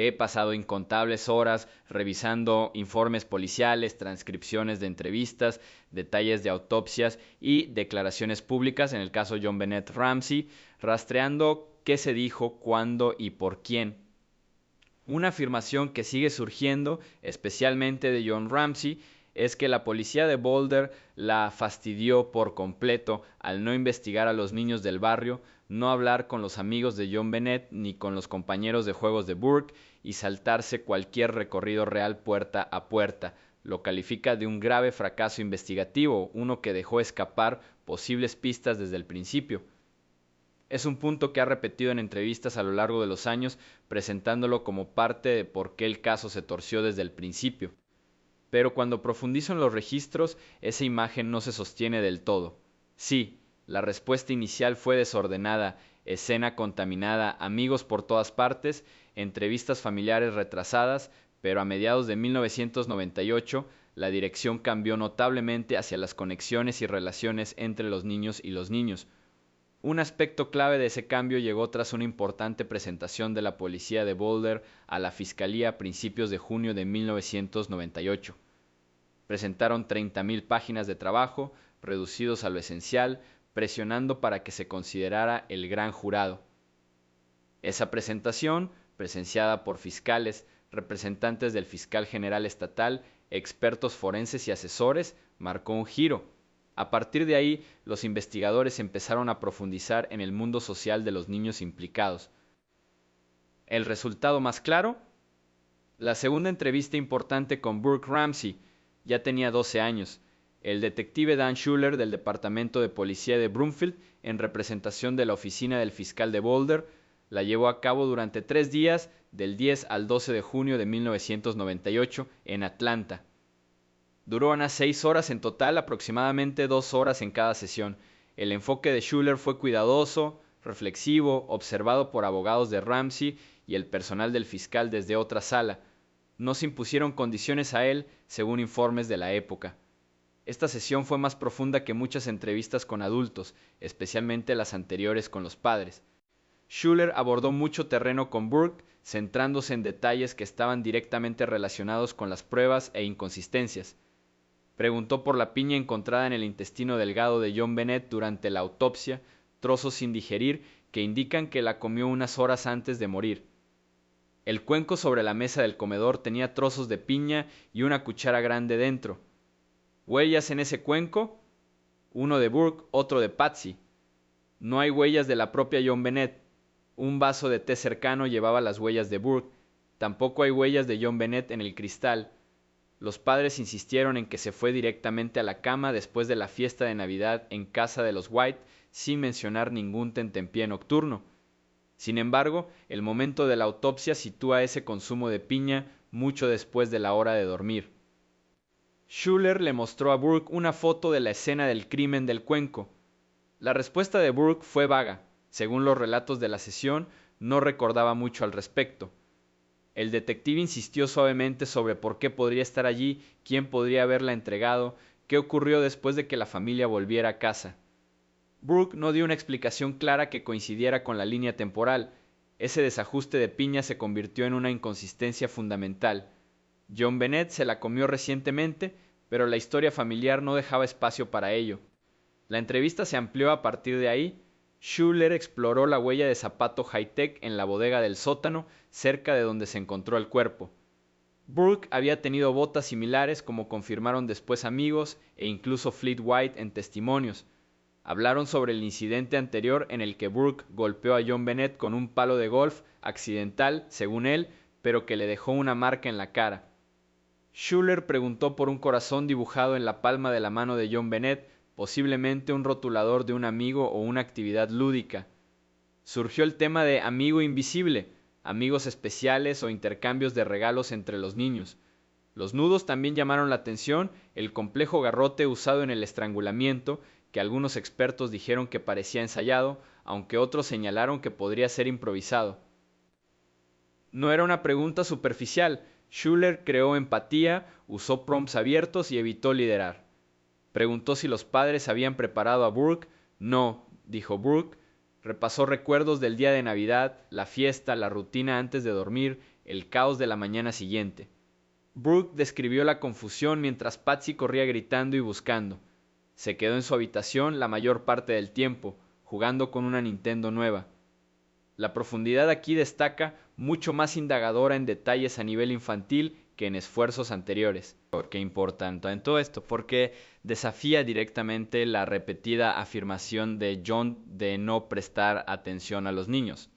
He pasado incontables horas revisando informes policiales, transcripciones de entrevistas, detalles de autopsias y declaraciones públicas, en el caso John Bennett Ramsey, rastreando qué se dijo, cuándo y por quién. Una afirmación que sigue surgiendo, especialmente de John Ramsey, es que la policía de Boulder la fastidió por completo al no investigar a los niños del barrio, no hablar con los amigos de John Bennett ni con los compañeros de juegos de Burke y saltarse cualquier recorrido real puerta a puerta. Lo califica de un grave fracaso investigativo, uno que dejó escapar posibles pistas desde el principio. Es un punto que ha repetido en entrevistas a lo largo de los años, presentándolo como parte de por qué el caso se torció desde el principio. Pero cuando profundizo en los registros, esa imagen no se sostiene del todo. Sí, la respuesta inicial fue desordenada, escena contaminada, amigos por todas partes, entrevistas familiares retrasadas, pero a mediados de 1998 la dirección cambió notablemente hacia las conexiones y relaciones entre los niños y los niños. Un aspecto clave de ese cambio llegó tras una importante presentación de la policía de Boulder a la fiscalía a principios de junio de 1998. Presentaron 30.000 páginas de trabajo, reducidos a lo esencial, presionando para que se considerara el gran jurado. Esa presentación, presenciada por fiscales, representantes del fiscal general estatal, expertos forenses y asesores, marcó un giro. A partir de ahí, los investigadores empezaron a profundizar en el mundo social de los niños implicados. ¿El resultado más claro? La segunda entrevista importante con Burke Ramsey. Ya tenía 12 años. El detective Dan Schuller del Departamento de Policía de Broomfield, en representación de la oficina del fiscal de Boulder, la llevó a cabo durante 3 días, del 10 al 12 de junio de 1998, en Atlanta. Duró unas 6 horas en total, aproximadamente 2 horas en cada sesión. El enfoque de Schuller fue cuidadoso, reflexivo, observado por abogados de Ramsey y el personal del fiscal desde otra sala. No se impusieron condiciones a él, según informes de la época. Esta sesión fue más profunda que muchas entrevistas con adultos, especialmente las anteriores con los padres. Schuller abordó mucho terreno con Burke, centrándose en detalles que estaban directamente relacionados con las pruebas e inconsistencias. Preguntó por la piña encontrada en el intestino delgado de John Bennett durante la autopsia, trozos sin digerir que indican que la comió unas horas antes de morir. El cuenco sobre la mesa del comedor tenía trozos de piña y una cuchara grande dentro. ¿Huellas en ese cuenco? Uno de Burke, otro de Patsy. No hay huellas de la propia John Bennett. Un vaso de té cercano llevaba las huellas de Burke. Tampoco hay huellas de John Bennett en el cristal. Los padres insistieron en que se fue directamente a la cama después de la fiesta de Navidad en casa de los White, sin mencionar ningún tentempié nocturno. Sin embargo, el momento de la autopsia sitúa ese consumo de piña mucho después de la hora de dormir. Schuller le mostró a Burke una foto de la escena del crimen del cuenco. La respuesta de Burke fue vaga. Según los relatos de la sesión, no recordaba mucho al respecto. El detective insistió suavemente sobre por qué podría estar allí, quién podría haberla entregado, qué ocurrió después de que la familia volviera a casa. Burke no dio una explicación clara que coincidiera con la línea temporal. Ese desajuste de piña se convirtió en una inconsistencia fundamental. John Bennett se la comió recientemente, pero la historia familiar no dejaba espacio para ello. La entrevista se amplió a partir de ahí. Schuller exploró la huella de zapato high-tech en la bodega del sótano, cerca de donde se encontró el cuerpo. Burke había tenido botas similares, como confirmaron después amigos e incluso Fleet White en testimonios. Hablaron sobre el incidente anterior en el que Burke golpeó a John Bennett con un palo de golf, accidental, según él, pero que le dejó una marca en la cara. Schuller preguntó por un corazón dibujado en la palma de la mano de John Bennett, posiblemente un rotulador de un amigo o una actividad lúdica. Surgió el tema de amigo invisible, amigos especiales o intercambios de regalos entre los niños. Los nudos también llamaron la atención, el complejo garrote usado en el estrangulamiento, que algunos expertos dijeron que parecía ensayado, aunque otros señalaron que podría ser improvisado. No era una pregunta superficial. Schuller creó empatía, usó prompts abiertos y evitó liderar. Preguntó si los padres habían preparado a Burke. No, dijo Burke. Repasó recuerdos del día de Navidad, la fiesta, la rutina antes de dormir, el caos de la mañana siguiente. Burke describió la confusión mientras Patsy corría gritando y buscando. Se quedó en su habitación la mayor parte del tiempo, jugando con una Nintendo nueva. La profundidad aquí destaca mucho más indagadora en detalles a nivel infantil que en esfuerzos anteriores. ¿Por qué importa tanto esto? Porque desafía directamente la repetida afirmación de John de no prestar atención a los niños.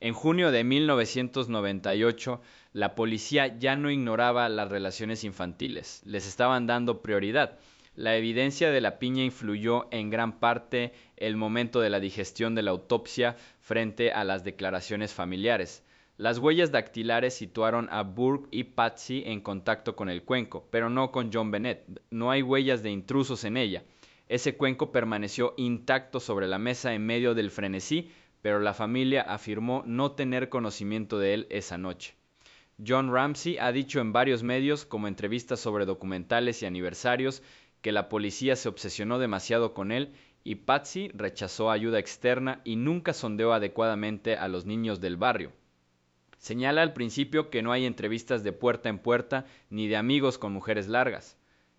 En junio de 1998, la policía ya no ignoraba las relaciones infantiles, les estaban dando prioridad. La evidencia de la piña influyó en gran parte el momento de la digestión de la autopsia frente a las declaraciones familiares. Las huellas dactilares situaron a Burke y Patsy en contacto con el cuenco, pero no con John Bennett. No hay huellas de intrusos en ella. Ese cuenco permaneció intacto sobre la mesa en medio del frenesí, pero la familia afirmó no tener conocimiento de él esa noche. John Ramsey ha dicho en varios medios, como entrevistas sobre documentales y aniversarios, que la policía se obsesionó demasiado con él y Patsy rechazó ayuda externa y nunca sondeó adecuadamente a los niños del barrio. Señala al principio que no hay entrevistas de puerta en puerta ni de amigos con mujeres largas.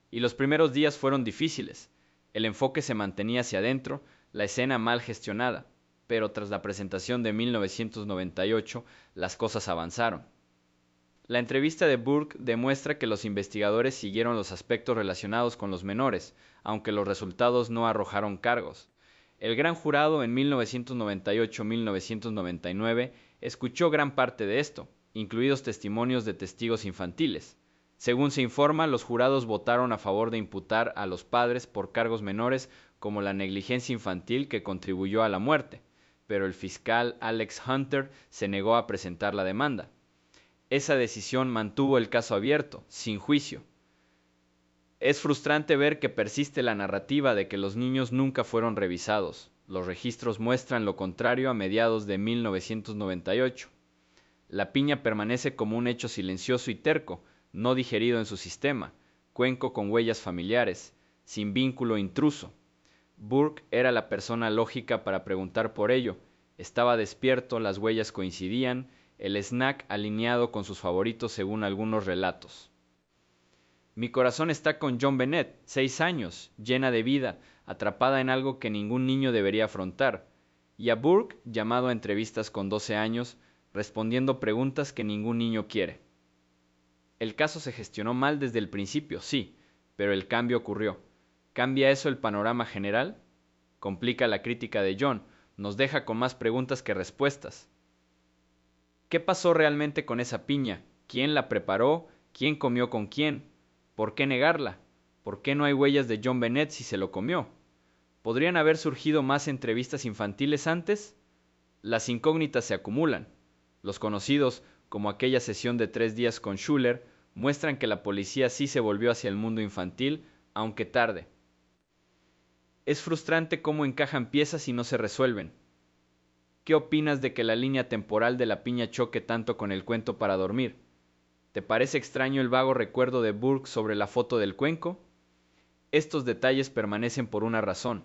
Y los primeros días fueron difíciles. El enfoque se mantenía hacia adentro, la escena mal gestionada, pero tras la presentación de 1998 las cosas avanzaron. La entrevista de Burke demuestra que los investigadores siguieron los aspectos relacionados con los menores, aunque los resultados no arrojaron cargos. El gran jurado en 1998-1999 escuchó gran parte de esto, incluidos testimonios de testigos infantiles. Según se informa, los jurados votaron a favor de imputar a los padres por cargos menores como la negligencia infantil que contribuyó a la muerte, pero el fiscal Alex Hunter se negó a presentar la demanda. Esa decisión mantuvo el caso abierto, sin juicio. Es frustrante ver que persiste la narrativa de que los niños nunca fueron revisados. Los registros muestran lo contrario a mediados de 1998. La piña permanece como un hecho silencioso y terco, no digerido en su sistema, cuenco con huellas familiares, sin vínculo intruso. Burke era la persona lógica para preguntar por ello. Estaba despierto, las huellas coincidían, el snack alineado con sus favoritos según algunos relatos. Mi corazón está con John Bennett, 6 años, llena de vida, atrapada en algo que ningún niño debería afrontar, y a Burke, llamado a entrevistas con 12 años, respondiendo preguntas que ningún niño quiere. El caso se gestionó mal desde el principio, sí, pero el cambio ocurrió. ¿Cambia eso el panorama general? Complica la crítica de John, nos deja con más preguntas que respuestas. ¿Qué pasó realmente con esa piña? ¿Quién la preparó? ¿Quién comió con quién? ¿Por qué negarla? ¿Por qué no hay huellas de John Bennett si se lo comió? ¿Podrían haber surgido más entrevistas infantiles antes? Las incógnitas se acumulan. Los conocidos, como aquella sesión de 3 días con Schuller, muestran que la policía sí se volvió hacia el mundo infantil, aunque tarde. Es frustrante cómo encajan piezas y no se resuelven. ¿Qué opinas de que la línea temporal de la piña choque tanto con el cuento para dormir? ¿Te parece extraño el vago recuerdo de Burke sobre la foto del cuenco? Estos detalles permanecen por una razón.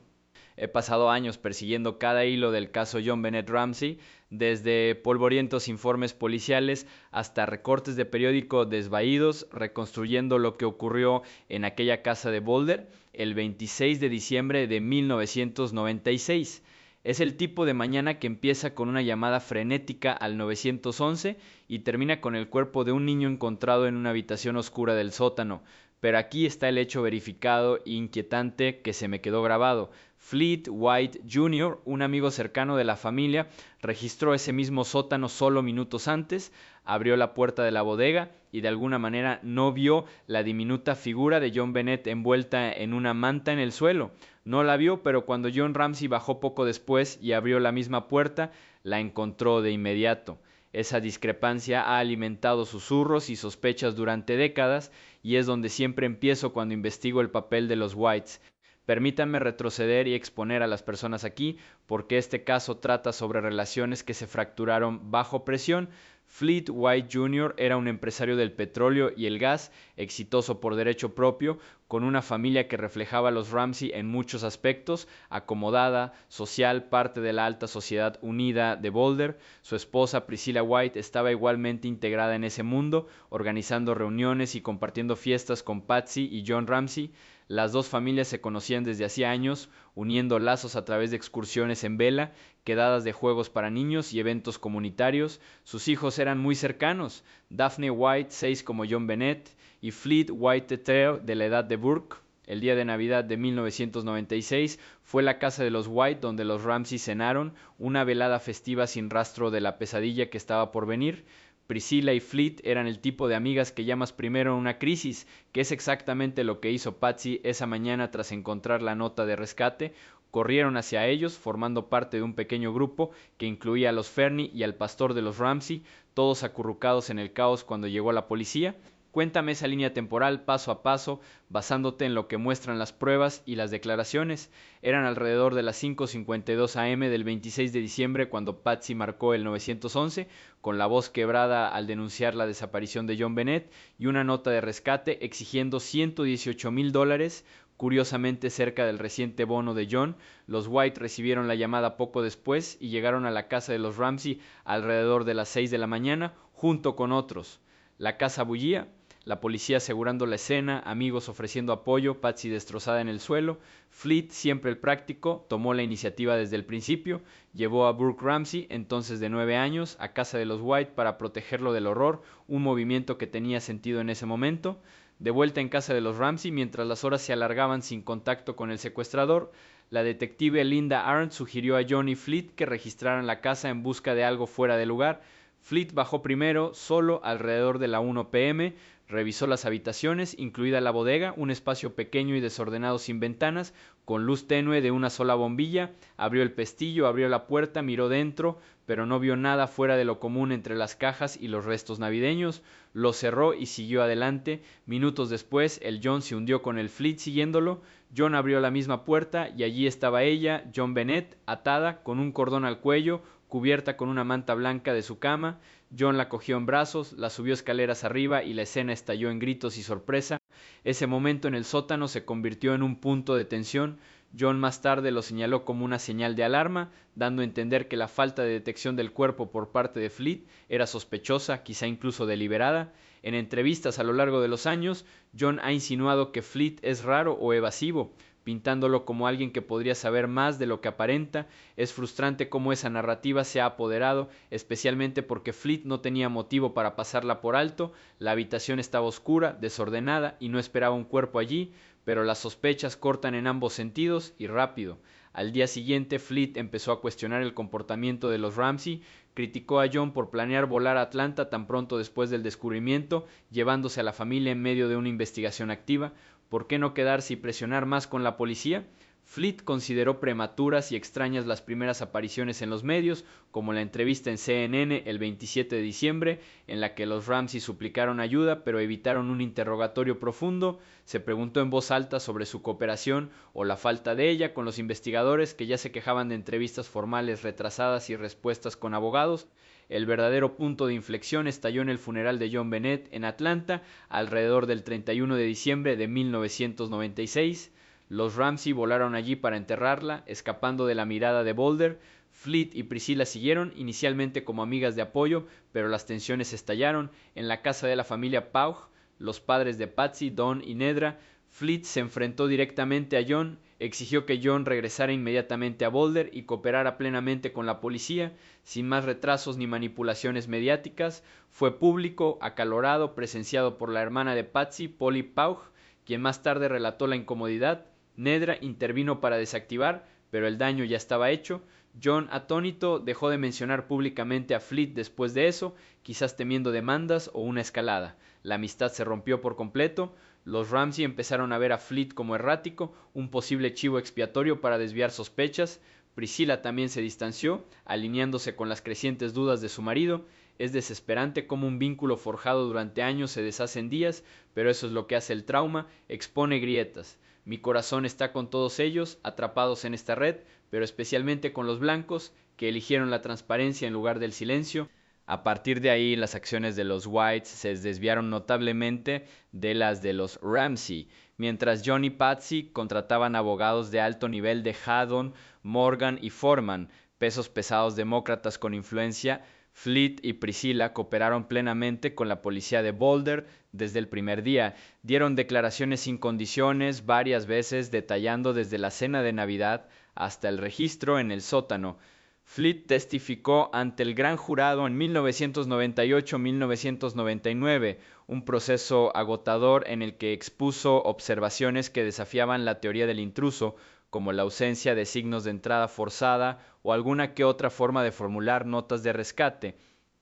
He pasado años persiguiendo cada hilo del caso John Bennett Ramsey, desde polvorientos informes policiales hasta recortes de periódico desvaídos, reconstruyendo lo que ocurrió en aquella casa de Boulder el 26 de diciembre de 1996. Es el tipo de mañana que empieza con una llamada frenética al 911 y termina con el cuerpo de un niño encontrado en una habitación oscura del sótano. Pero aquí está el hecho verificado e inquietante que se me quedó grabado. Fleet White Jr., un amigo cercano de la familia, registró ese mismo sótano solo minutos antes, abrió la puerta de la bodega y de alguna manera no vio la diminuta figura de John Bennett envuelta en una manta en el suelo. No la vio, pero cuando John Ramsey bajó poco después y abrió la misma puerta, la encontró de inmediato. Esa discrepancia ha alimentado susurros y sospechas durante décadas y es donde siempre empiezo cuando investigo el papel de los Whites. Permítanme retroceder y exponer a las personas aquí porque este caso trata sobre relaciones que se fracturaron bajo presión Fleet White Jr. era un empresario del petróleo y el gas, exitoso por derecho propio, con una familia que reflejaba a los Ramsey en muchos aspectos, acomodada, social, parte de la alta sociedad unida de Boulder. Su esposa Priscilla White estaba igualmente integrada en ese mundo, organizando reuniones y compartiendo fiestas con Patsy y John Ramsey. Las dos familias se conocían desde hacía años, uniendo lazos a través de excursiones en vela, quedadas de juegos para niños y eventos comunitarios. Sus hijos eran muy cercanos: Daphne White, 6 como John Bennett, y Fleet White III, de la edad de Burke. El día de Navidad de 1996 fue la casa de los White donde los Ramsey cenaron, una velada festiva sin rastro de la pesadilla que estaba por venir. Priscilla y Fleet eran el tipo de amigas que llamas primero en una crisis, que es exactamente lo que hizo Patsy esa mañana tras encontrar la nota de rescate. Corrieron hacia ellos, formando parte de un pequeño grupo que incluía a los Fernie y al pastor de los Ramsey, todos acurrucados en el caos cuando llegó la policía. Cuéntame esa línea temporal paso a paso, basándote en lo que muestran las pruebas y las declaraciones. Eran alrededor de las 5:52 am del 26 de diciembre cuando Patsy marcó el 911, con la voz quebrada al denunciar la desaparición de John Bennett y una nota de rescate exigiendo $118,000, curiosamente cerca del reciente bono de John. Los White recibieron la llamada poco después y llegaron a la casa de los Ramsey alrededor de las 6 de la mañana, junto con otros. La casa bullía, la policía asegurando la escena, amigos ofreciendo apoyo, Patsy destrozada en el suelo. Fleet, siempre el práctico, tomó la iniciativa desde el principio, llevó a Burke Ramsey, entonces de 9 años, a casa de los White para protegerlo del horror, un movimiento que tenía sentido en ese momento. De vuelta en casa de los Ramsey, mientras las horas se alargaban sin contacto con el secuestrador, la detective Linda Arndt sugirió a John y Fleet que registraran la casa en busca de algo fuera de lugar. Fleet bajó primero, solo, alrededor de la 1 p.m., revisó las habitaciones, incluida la bodega, un espacio pequeño y desordenado sin ventanas, con luz tenue de una sola bombilla. Abrió el pestillo, abrió la puerta, miró dentro, pero no vio nada fuera de lo común entre las cajas y los restos navideños. Lo cerró y siguió adelante. Minutos después, el John se hundió con el Fleet siguiéndolo. John abrió la misma puerta y allí estaba ella, John Bennett, atada, con un cordón al cuello, cubierta con una manta blanca de su cama. John la cogió en brazos, la subió escaleras arriba y la escena estalló en gritos y sorpresa. Ese momento en el sótano se convirtió en un punto de tensión. John más tarde lo señaló como una señal de alarma, dando a entender que la falta de detección del cuerpo por parte de Fleet era sospechosa, quizá incluso deliberada. En entrevistas a lo largo de los años, John ha insinuado que Fleet es raro o evasivo, pintándolo como alguien que podría saber más de lo que aparenta. Es frustrante cómo esa narrativa se ha apoderado, especialmente porque Fleet no tenía motivo para pasarla por alto. La habitación estaba oscura, desordenada y no esperaba un cuerpo allí, pero las sospechas cortan en ambos sentidos y rápido. Al día siguiente, Fleet empezó a cuestionar el comportamiento de los Ramsey, criticó a John por planear volar a Atlanta tan pronto después del descubrimiento, llevándose a la familia en medio de una investigación activa. ¿Por qué no quedarse y presionar más con la policía? Fleet consideró prematuras y extrañas las primeras apariciones en los medios, como la entrevista en CNN el 27 de diciembre, en la que los Ramsey suplicaron ayuda pero evitaron un interrogatorio profundo. Se preguntó en voz alta sobre su cooperación o la falta de ella con los investigadores, que ya se quejaban de entrevistas formales retrasadas y respuestas con abogados. El verdadero punto de inflexión estalló en el funeral de John Bennett en Atlanta, alrededor del 31 de diciembre de 1996. Los Ramsey volaron allí para enterrarla, escapando de la mirada de Boulder. Fleet y Priscilla siguieron, inicialmente como amigas de apoyo, pero las tensiones estallaron. En la casa de la familia Paugh, los padres de Patsy, Don y Nedra, Fleet se enfrentó directamente a John, exigió que John regresara inmediatamente a Boulder y cooperara plenamente con la policía, sin más retrasos ni manipulaciones mediáticas. Fue público, acalorado, presenciado por la hermana de Patsy, Polly Paugh, quien más tarde relató la incomodidad. Nedra intervino para desactivar, pero el daño ya estaba hecho. John, atónito, dejó de mencionar públicamente a Fleet después de eso, quizás temiendo demandas o una escalada. La amistad se rompió por completo. Los Ramsey empezaron a ver a Fleet como errático, un posible chivo expiatorio para desviar sospechas. Priscilla también se distanció, alineándose con las crecientes dudas de su marido. Es desesperante cómo un vínculo forjado durante años se deshace en días, pero eso es lo que hace el trauma, expone grietas. Mi corazón está con todos ellos, atrapados en esta red, pero especialmente con los blancos, que eligieron la transparencia en lugar del silencio. A partir de ahí, las acciones de los Whites se desviaron notablemente de las de los Ramsey, mientras John y Patsy contrataban abogados de alto nivel de Haddon, Morgan y Foreman, pesos pesados demócratas con influencia. Fleet y Priscilla cooperaron plenamente con la policía de Boulder desde el primer día. Dieron declaraciones sin condiciones varias veces, detallando desde la cena de Navidad hasta el registro en el sótano. Fleet testificó ante el gran jurado en 1998-1999, un proceso agotador en el que expuso observaciones que desafiaban la teoría del intruso, como la ausencia de signos de entrada forzada o alguna que otra forma de formular notas de rescate.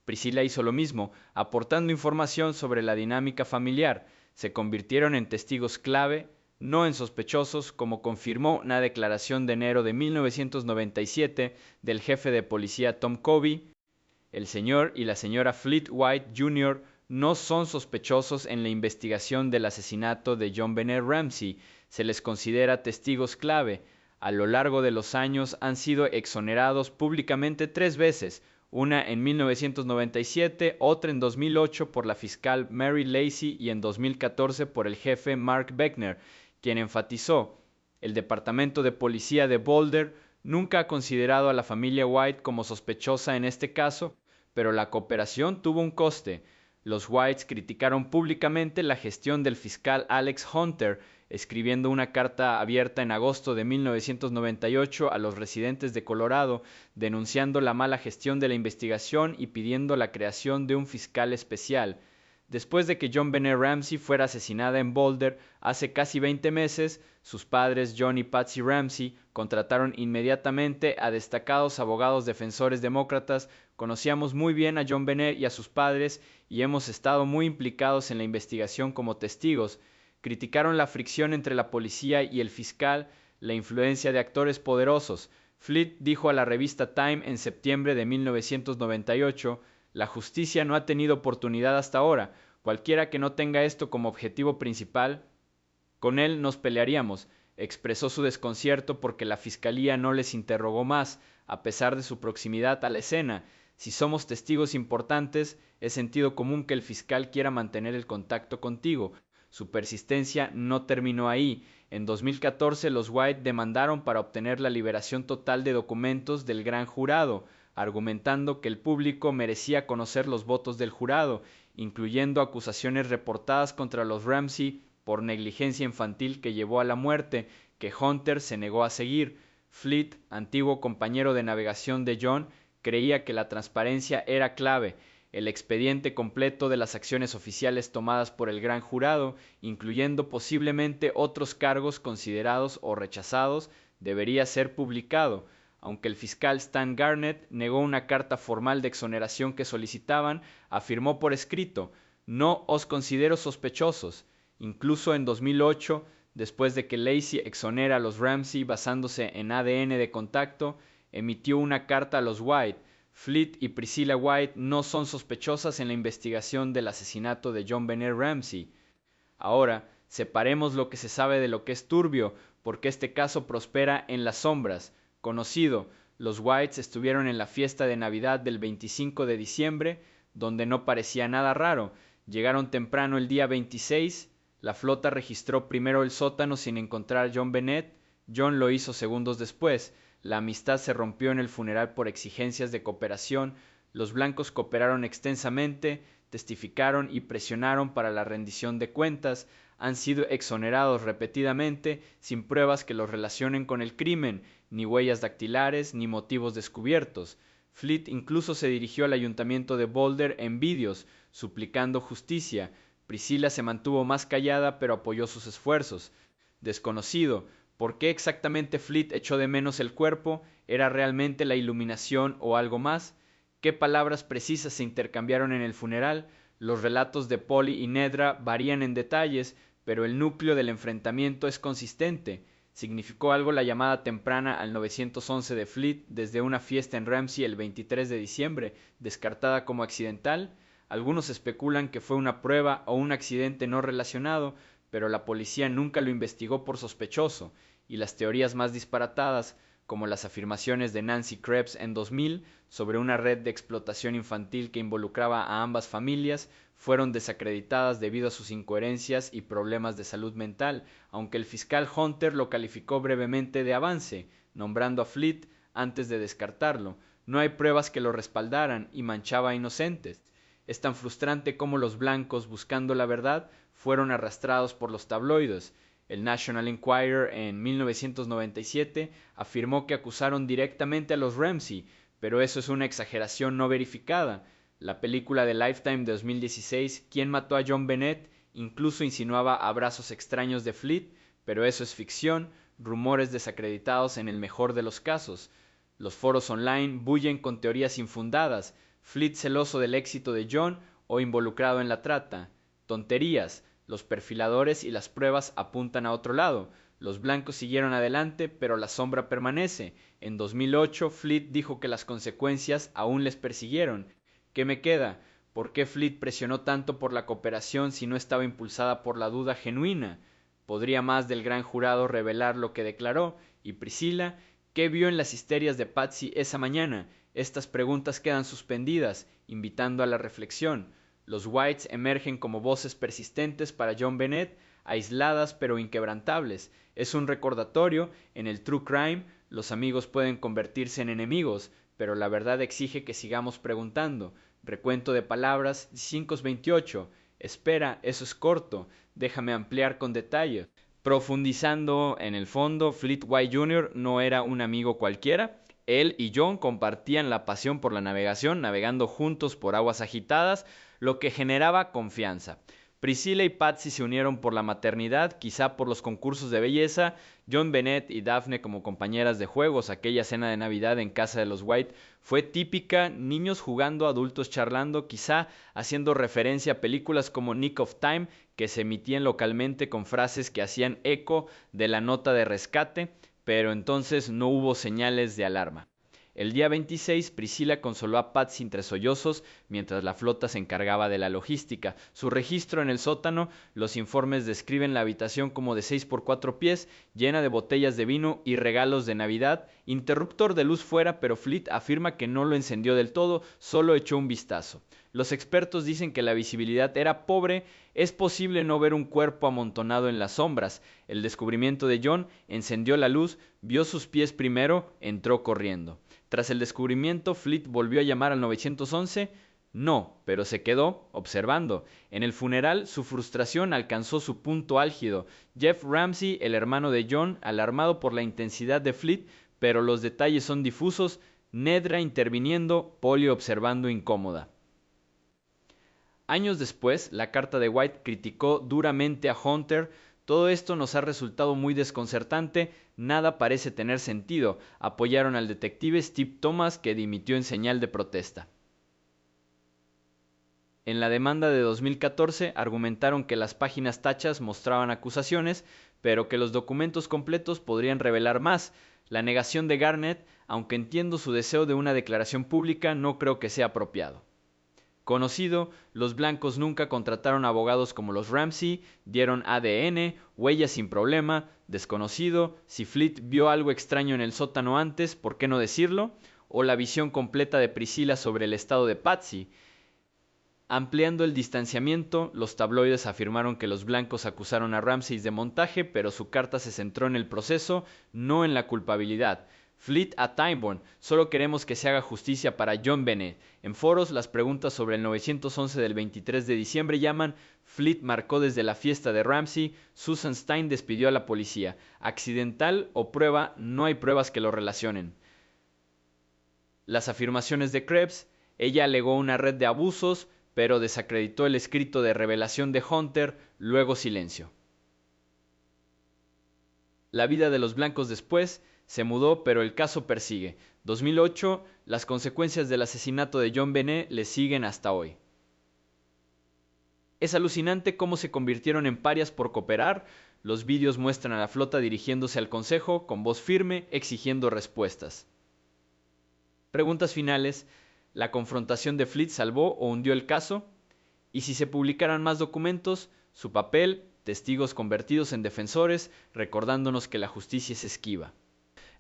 Priscilla hizo lo mismo, aportando información sobre la dinámica familiar. Se convirtieron en testigos clave, no en sospechosos, como confirmó una declaración de enero de 1997 del jefe de policía Tom Covey. El señor y la señora Fleet White Jr. no son sospechosos en la investigación del asesinato de John Bennett Ramsey. Se les considera testigos clave. A lo largo de los años han sido exonerados públicamente 3 veces, una en 1997, otra en 2008 por la fiscal Mary Lacy y en 2014 por el jefe Mark Beckner, quien enfatizó: el Departamento de Policía de Boulder nunca ha considerado a la familia White como sospechosa en este caso, pero la cooperación tuvo un coste. Los Whites criticaron públicamente la gestión del fiscal Alex Hunter, escribiendo una carta abierta en agosto de 1998 a los residentes de Colorado, denunciando la mala gestión de la investigación y pidiendo la creación de un fiscal especial. Después de que John Bennett Ramsey fuera asesinada en Boulder hace casi 20 meses, sus padres John y Patsy Ramsey contrataron inmediatamente a destacados abogados defensores demócratas. Conocíamos muy bien a John Bennett y a sus padres y hemos estado muy implicados en la investigación como testigos. Criticaron la fricción entre la policía y el fiscal, la influencia de actores poderosos. Fleet dijo a la revista Time en septiembre de 1998: la justicia no ha tenido oportunidad hasta ahora. Cualquiera que no tenga esto como objetivo principal, con él nos pelearíamos. Expresó su desconcierto porque la fiscalía no les interrogó más, a pesar de su proximidad a la escena. Si somos testigos importantes, es sentido común que el fiscal quiera mantener el contacto contigo. Su persistencia no terminó ahí. En 2014 los White demandaron para obtener la liberación total de documentos del gran jurado, argumentando que el público merecía conocer los votos del jurado, incluyendo acusaciones reportadas contra los Ramsey por negligencia infantil que llevó a la muerte, que Hunter se negó a seguir. Fleet, antiguo compañero de navegación de John, creía que la transparencia era clave. El expediente completo de las acciones oficiales tomadas por el gran jurado, incluyendo posiblemente otros cargos considerados o rechazados, debería ser publicado. Aunque el fiscal Stan Garnett negó una carta formal de exoneración que solicitaban, afirmó por escrito: no os considero sospechosos. Incluso en 2008, después de que Lacy exonera a los Ramsey basándose en ADN de contacto, emitió una carta a los White. Fleet y Priscilla White no son sospechosas en la investigación del asesinato de John Bennett Ramsey. Ahora, separemos lo que se sabe de lo que es turbio, porque este caso prospera en las sombras. Conocido: los Whites estuvieron en la fiesta de Navidad del 25 de diciembre, donde no parecía nada raro. Llegaron temprano el día 26. La flota registró primero el sótano sin encontrar a John Bennett. John lo hizo segundos después. La amistad se rompió en el funeral por exigencias de cooperación. Los blancos cooperaron extensamente, testificaron y presionaron para la rendición de cuentas. Han sido exonerados repetidamente, sin pruebas que los relacionen con el crimen, ni huellas dactilares, ni motivos descubiertos. Fleet incluso se dirigió al ayuntamiento de Boulder en vídeos, suplicando justicia. Priscilla se mantuvo más callada, pero apoyó sus esfuerzos. Desconocido: ¿por qué exactamente Fleet echó de menos el cuerpo? ¿Era realmente la iluminación o algo más? ¿Qué palabras precisas se intercambiaron en el funeral? Los relatos de Polly y Nedra varían en detalles, pero el núcleo del enfrentamiento es consistente. ¿Significó algo la llamada temprana al 911 de Fleet desde una fiesta en Ramsey el 23 de diciembre, descartada como accidental? Algunos especulan que fue una prueba o un accidente no relacionado, pero la policía nunca lo investigó por sospechoso, y las teorías más disparatadas como las afirmaciones de Nancy Krebs en 2000 sobre una red de explotación infantil que involucraba a ambas familias, fueron desacreditadas debido a sus incoherencias y problemas de salud mental, aunque el fiscal Hunter lo calificó brevemente de avance, nombrando a Fleet antes de descartarlo. No hay pruebas que lo respaldaran y manchaba a inocentes. Es tan frustrante como los blancos, buscando la verdad, fueron arrastrados por los tabloides. El National Enquirer en 1997 afirmó que acusaron directamente a los Ramsey, pero eso es una exageración no verificada. La película de Lifetime de 2016, ¿Quién mató a John Bennett?, incluso insinuaba abrazos extraños de Fleet, pero eso es ficción, rumores desacreditados en el mejor de los casos. Los foros online bullen con teorías infundadas, Fleet celoso del éxito de John o involucrado en la trata. Tonterías, los perfiladores y las pruebas apuntan a otro lado. Los blancos siguieron adelante, pero la sombra permanece. En 2008, Fleet dijo que las consecuencias aún les persiguieron. ¿Qué me queda? ¿Por qué Fleet presionó tanto por la cooperación si no estaba impulsada por la duda genuina? ¿Podría más del gran jurado revelar lo que declaró? ¿Y Priscilla? ¿Qué vio en las histerias de Patsy esa mañana? Estas preguntas quedan suspendidas, invitando a la reflexión. Los Whites emergen como voces persistentes para John Bennett, aisladas pero inquebrantables. Es un recordatorio, en el true crime, los amigos pueden convertirse en enemigos, pero la verdad exige que sigamos preguntando. Recuento de palabras 528. Espera, eso es corto. Déjame ampliar con detalle. Profundizando en el fondo, Fleet White Jr. no era un amigo cualquiera. Él y John compartían la pasión por la navegación, navegando juntos por aguas agitadas, lo que generaba confianza. Priscilla y Patsy se unieron por la maternidad, quizá por los concursos de belleza. John Bennett y Daphne como compañeras de juegos. Aquella cena de Navidad en casa de los White fue típica, niños jugando, adultos charlando, quizá haciendo referencia a películas como Nick of Time, que se emitían localmente con frases que hacían eco de la nota de rescate, pero entonces no hubo señales de alarma. El día 26, Priscilla consoló a Patsy entre sollozos mientras la flota se encargaba de la logística. Su registro en el sótano, los informes describen la habitación como de 6 por 4 pies, llena de botellas de vino y regalos de Navidad, interruptor de luz fuera, pero Fleet afirma que no lo encendió del todo, solo echó un vistazo. Los expertos dicen que la visibilidad era pobre, es posible no ver un cuerpo amontonado en las sombras. El descubrimiento de John encendió la luz, vio sus pies primero, entró corriendo. Tras el descubrimiento, Fleet volvió a llamar al 911. No, pero se quedó observando. En el funeral, su frustración alcanzó su punto álgido. Jeff Ramsey, el hermano de John, alarmado por la intensidad de Fleet, pero los detalles son difusos, Nedra interviniendo, Polly observando incómoda. Años después, la carta de White criticó duramente a Hunter. Todo esto nos ha resultado muy desconcertante, nada parece tener sentido. Apoyaron al detective Steve Thomas, que dimitió en señal de protesta. En la demanda de 2014 argumentaron que las páginas tachas mostraban acusaciones, pero que los documentos completos podrían revelar más. La negación de Garnett, aunque entiendo su deseo de una declaración pública, no creo que sea apropiado. Conocido, los blancos nunca contrataron abogados como los Ramsey, dieron ADN, huellas sin problema. Desconocido, si Fleet vio algo extraño en el sótano antes, ¿por qué no decirlo? O la visión completa de Priscilla sobre el estado de Patsy. Ampliando el distanciamiento, los tabloides afirmaron que los blancos acusaron a Ramsey de montaje, pero su carta se centró en el proceso, no en la culpabilidad. Fleet a Tyburn, solo queremos que se haga justicia para John Bennett. En foros, las preguntas sobre el 911 del 23 de diciembre llaman: Fleet marcó desde la fiesta de Ramsey, Susan Stein despidió a la policía. ¿Accidental o prueba? No hay pruebas que lo relacionen. Las afirmaciones de Krebs: ella alegó una red de abusos, pero desacreditó el escrito de revelación de Hunter, luego silencio. La vida de los blancos después se mudó, pero el caso persigue. 2008, las consecuencias del asesinato de John Bennett le siguen hasta hoy. Es alucinante cómo se convirtieron en parias por cooperar. Los vídeos muestran a la flota dirigiéndose al consejo con voz firme, exigiendo respuestas. Preguntas finales. ¿La confrontación de Fleet salvó o hundió el caso? ¿Y si se publicaran más documentos? Su papel, testigos convertidos en defensores, recordándonos que la justicia es esquiva.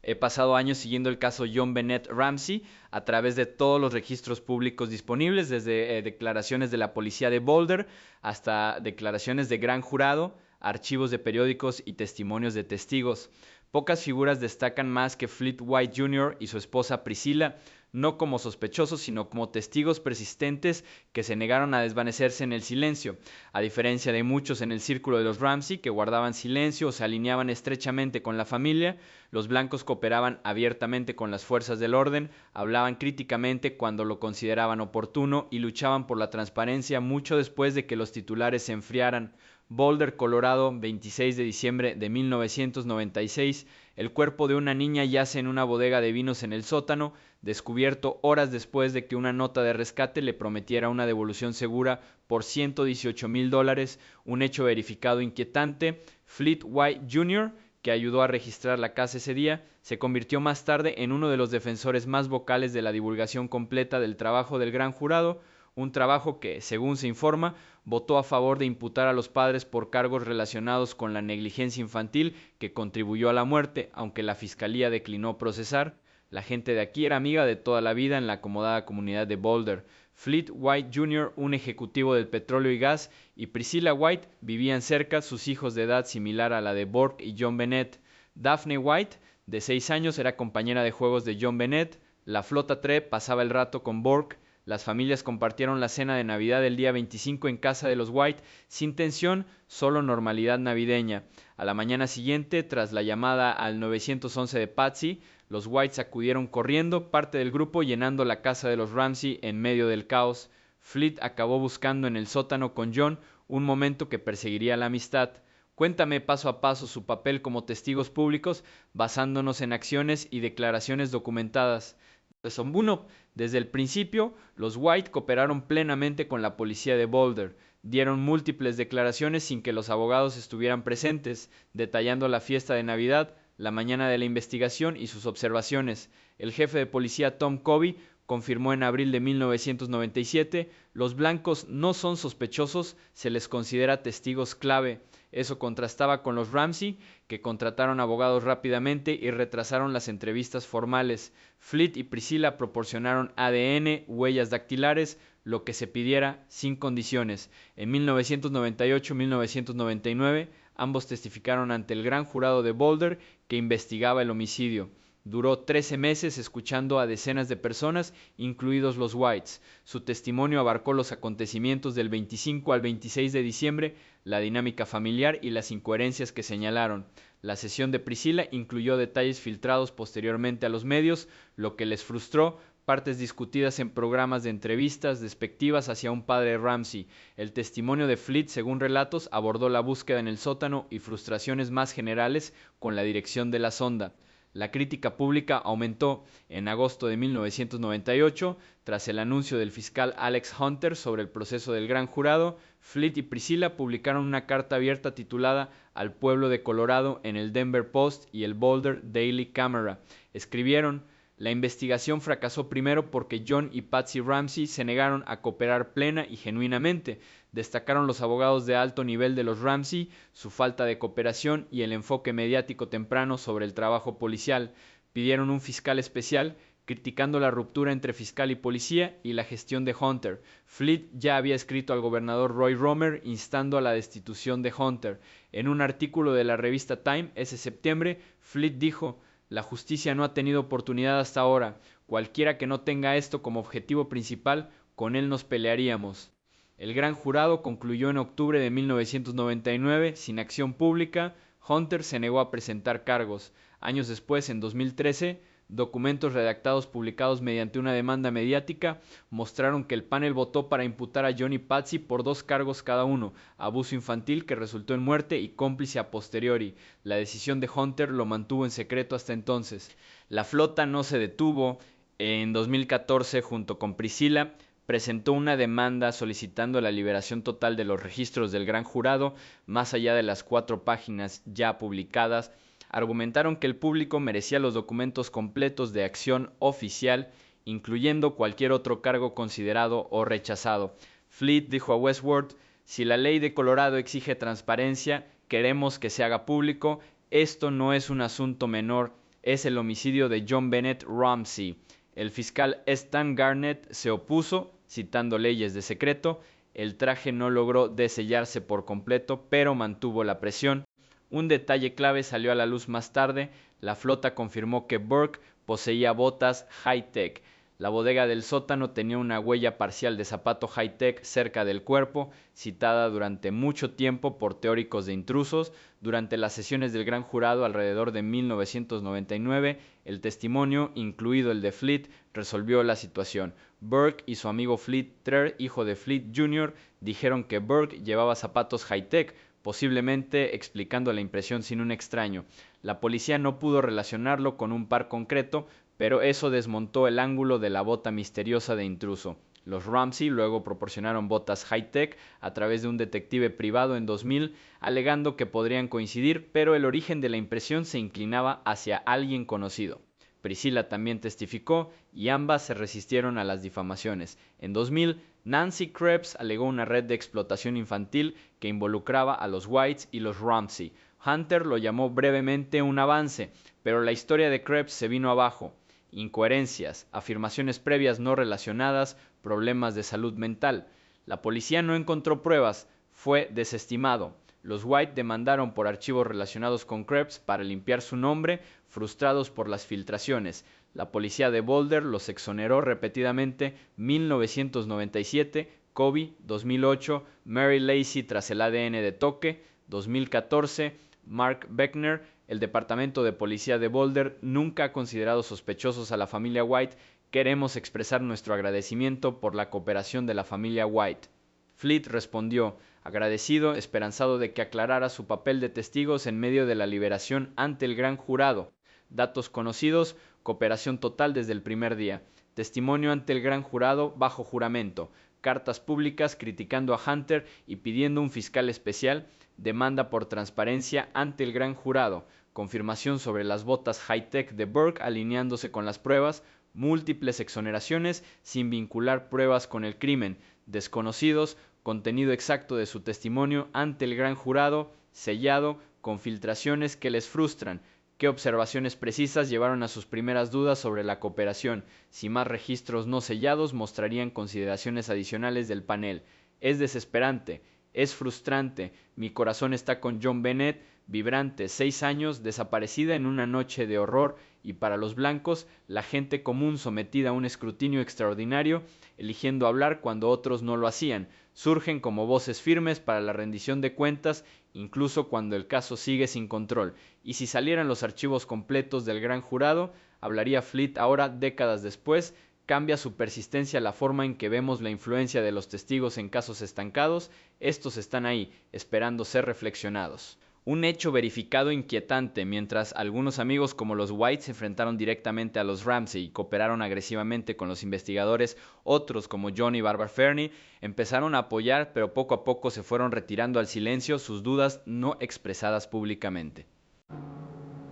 He pasado años siguiendo el caso John Bennett Ramsey a través de todos los registros públicos disponibles, desde declaraciones de la policía de Boulder hasta declaraciones de gran jurado, archivos de periódicos y testimonios de testigos. Pocas figuras destacan más que Fleet White Jr. y su esposa Priscilla, no como sospechosos, sino como testigos persistentes que se negaron a desvanecerse en el silencio. A diferencia de muchos en el círculo de los Ramsey, que guardaban silencio o se alineaban estrechamente con la familia, los blancos cooperaban abiertamente con las fuerzas del orden, hablaban críticamente cuando lo consideraban oportuno y luchaban por la transparencia mucho después de que los titulares se enfriaran. Boulder, Colorado, 26 de diciembre de 1996. El cuerpo de una niña yace en una bodega de vinos en el sótano, descubierto horas después de que una nota de rescate le prometiera una devolución segura por $118,000, un hecho verificado inquietante. Fleet White Jr., que ayudó a registrar la casa ese día, se convirtió más tarde en uno de los defensores más vocales de la divulgación completa del trabajo del gran jurado, un trabajo que, según se informa, votó a favor de imputar a los padres por cargos relacionados con la negligencia infantil que contribuyó a la muerte, aunque la fiscalía declinó procesar. La gente de aquí era amiga de toda la vida en la acomodada comunidad de Boulder. Fleet White Jr., un ejecutivo del petróleo y gas, y Priscilla White vivían cerca, sus hijos de edad similar a la de Bourke y John Bennett. Daphne White, de 6 años, era compañera de juegos de John Bennett. La flota Tree pasaba el rato con Bourke. Las familias compartieron la cena de Navidad del día 25 en casa de los White, sin tensión, solo normalidad navideña. A la mañana siguiente, tras la llamada al 911 de Patsy, los Whites acudieron corriendo, parte del grupo llenando la casa de los Ramsey en medio del caos. Fleet acabó buscando en el sótano con John un momento que perseguiría la amistad. Cuéntame paso a paso su papel como testigos públicos, basándonos en acciones y declaraciones documentadas. Son uno. Desde el principio, los White cooperaron plenamente con la policía de Boulder. Dieron múltiples declaraciones sin que los abogados estuvieran presentes, detallando la fiesta de Navidad, la mañana de la investigación y sus observaciones. El jefe de policía Tom Covey confirmó en abril de 1997, los blancos no son sospechosos, se les considera testigos clave. Eso contrastaba con los Ramsey, que contrataron abogados rápidamente y retrasaron las entrevistas formales. Fleet y Priscilla proporcionaron ADN, huellas dactilares, lo que se pidiera sin condiciones. En 1998-1999, ambos testificaron ante el gran jurado de Boulder que investigaba el homicidio. Duró 13 meses escuchando a decenas de personas, incluidos los Whites. Su testimonio abarcó los acontecimientos del 25 al 26 de diciembre, la dinámica familiar y las incoherencias que señalaron. La sesión de Priscilla incluyó detalles filtrados posteriormente a los medios, lo que les frustró, partes discutidas en programas de entrevistas despectivas hacia un padre Ramsey. El testimonio de Fleet, según relatos, abordó la búsqueda en el sótano y frustraciones más generales con la dirección de la sonda. La crítica pública aumentó en agosto de 1998, tras el anuncio del fiscal Alex Hunter sobre el proceso del gran jurado. Fleet y Priscilla publicaron una carta abierta titulada Al pueblo de Colorado en el Denver Post y el Boulder Daily Camera. Escribieron: la investigación fracasó primero porque John y Patsy Ramsey se negaron a cooperar plena y genuinamente. Destacaron los abogados de alto nivel de los Ramsey, su falta de cooperación y el enfoque mediático temprano sobre el trabajo policial. Pidieron un fiscal especial, criticando la ruptura entre fiscal y policía y la gestión de Hunter. Fleet ya había escrito al gobernador Roy Romer instando a la destitución de Hunter. En un artículo de la revista Time ese septiembre, Fleet dijo: la justicia no ha tenido oportunidad hasta ahora. Cualquiera que no tenga esto como objetivo principal, con él nos pelearíamos. El gran jurado concluyó en octubre de 1999 sin acción pública. Hunter se negó a presentar cargos. Años después, en 2013, documentos redactados publicados mediante una demanda mediática mostraron que el panel votó para imputar a John y Patsy por 2 cargos cada uno: abuso infantil que resultó en muerte y cómplice a posteriori. La decisión de Hunter lo mantuvo en secreto hasta entonces. La flota no se detuvo. En 2014, junto con Priscilla, presentó una demanda solicitando la liberación total de los registros del gran jurado, más allá de las 4 páginas ya publicadas. Argumentaron que el público merecía los documentos completos de acción oficial, incluyendo cualquier otro cargo considerado o rechazado. Fleet dijo a Westword: si la ley de Colorado exige transparencia, queremos que se haga público. Esto no es un asunto menor. es el homicidio de John Bennett Ramsey. El fiscal Stan Garnett se opuso, citando leyes de secreto. El traje no logró desellarse por completo, pero mantuvo la presión. Un detalle clave salió a la luz más tarde. La flota confirmó que Burke poseía botas high-tech. La bodega del sótano tenía una huella parcial de zapato high-tech cerca del cuerpo, citada durante mucho tiempo por teóricos de intrusos. Durante las sesiones del gran jurado alrededor de 1999, el testimonio, incluido el de Fleet, resolvió la situación. Burke y su amigo Fleet Treer, hijo de Fleet Jr., dijeron que Burke llevaba zapatos high-tech, posiblemente explicando la impresión sin un extraño. La policía no pudo relacionarlo con un par concreto, pero eso desmontó el ángulo de la bota misteriosa de intruso. Los Ramsey luego proporcionaron botas high-tech a través de un detective privado en 2000, alegando que podrían coincidir, pero el origen de la impresión se inclinaba hacia alguien conocido. Priscilla también testificó y ambas se resistieron a las difamaciones. En 2000, Nancy Krebs alegó una red de explotación infantil que involucraba a los Whites y los Ramsey. Hunter lo llamó brevemente un avance, pero la historia de Krebs se vino abajo. Incoherencias, afirmaciones previas no relacionadas, problemas de salud mental. La policía no encontró pruebas, fue desestimado. Los White demandaron por archivos relacionados con Krebs para limpiar su nombre, frustrados por las filtraciones. La policía de Boulder los exoneró repetidamente. 1997, Kobe, 2008, Mary Lacey tras el ADN de toque, 2014, Mark Beckner. El Departamento de Policía de Boulder nunca ha considerado sospechosos a la familia White. Queremos expresar nuestro agradecimiento por la cooperación de la familia White. Fleet respondió, agradecido, esperanzado de que aclarara su papel de testigos en medio de la liberación ante el gran jurado. Datos conocidos, cooperación total desde el primer día. Testimonio ante el gran jurado bajo juramento. Cartas públicas criticando a Hunter y pidiendo un fiscal especial. Demanda por transparencia ante el gran jurado. Confirmación sobre las botas high-tech de Burke alineándose con las pruebas. Múltiples exoneraciones sin vincular pruebas con el crimen. Desconocidos, contenido exacto de su testimonio ante el gran jurado, sellado, con filtraciones que les frustran. ¿Qué observaciones precisas llevaron a sus primeras dudas sobre la cooperación? Si más registros no sellados mostrarían consideraciones adicionales del panel. Es desesperante, es frustrante. Mi corazón está con John Bennett, vibrante, 6 años, desaparecida en una noche de horror, y para los blancos, la gente común sometida a un escrutinio extraordinario, eligiendo hablar cuando otros no lo hacían, surgen como voces firmes para la rendición de cuentas, incluso cuando el caso sigue sin control. Y si salieran los archivos completos del gran jurado, hablaría Fleet ahora, décadas después. Cambia su persistencia la forma en que vemos la influencia de los testigos en casos estancados. Estos están ahí, esperando ser reflexionados. Un hecho verificado inquietante. Mientras algunos amigos como los White se enfrentaron directamente a los Ramsey y cooperaron agresivamente con los investigadores, otros como John y Barbara Fernie empezaron a apoyar, pero poco a poco se fueron retirando al silencio sus dudas no expresadas públicamente.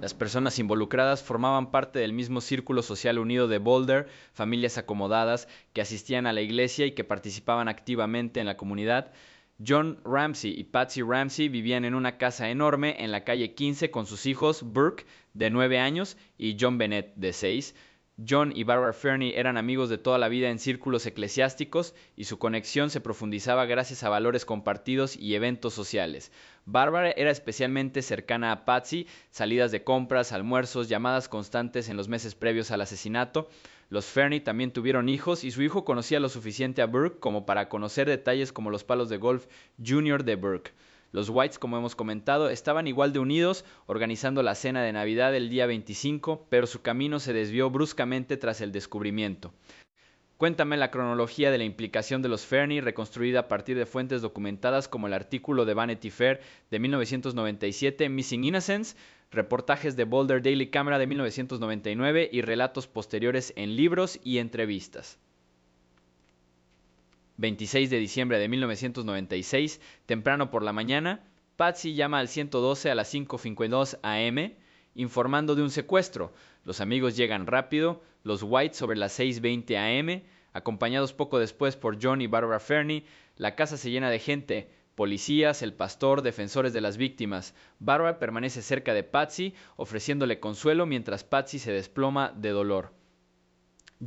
Las personas involucradas formaban parte del mismo círculo social unido de Boulder, familias acomodadas que asistían a la iglesia y que participaban activamente en la comunidad. John Ramsey y Patsy Ramsey vivían en una casa enorme en la calle 15 con sus hijos Burke, de 9 años, y John Bennett, de 6. John y Barbara Fernie eran amigos de toda la vida en círculos eclesiásticos y su conexión se profundizaba gracias a valores compartidos y eventos sociales. Barbara era especialmente cercana a Patsy, salidas de compras, almuerzos, llamadas constantes en los meses previos al asesinato. Los Fernie también tuvieron hijos y su hijo conocía lo suficiente a Burke como para conocer detalles como los palos de golf Junior de Burke. Los Whites, como hemos comentado, estaban igual de unidos, organizando la cena de Navidad el día 25, pero su camino se desvió bruscamente tras el descubrimiento. Cuéntame la cronología de la implicación de los Fernie, reconstruida a partir de fuentes documentadas como el artículo de Vanity Fair de 1997, Missing Innocence, reportajes de Boulder Daily Camera de 1999 y relatos posteriores en libros y entrevistas. 26 de diciembre de 1996, temprano por la mañana, Patsy llama al 112 a las 5:52 am, informando de un secuestro. Los amigos llegan rápido, los White sobre las 6:20 am, acompañados poco después por John y Barbara Fernie. La casa se llena de gente. Policías, el pastor, defensores de las víctimas. Barbara permanece cerca de Patsy, ofreciéndole consuelo mientras Patsy se desploma de dolor.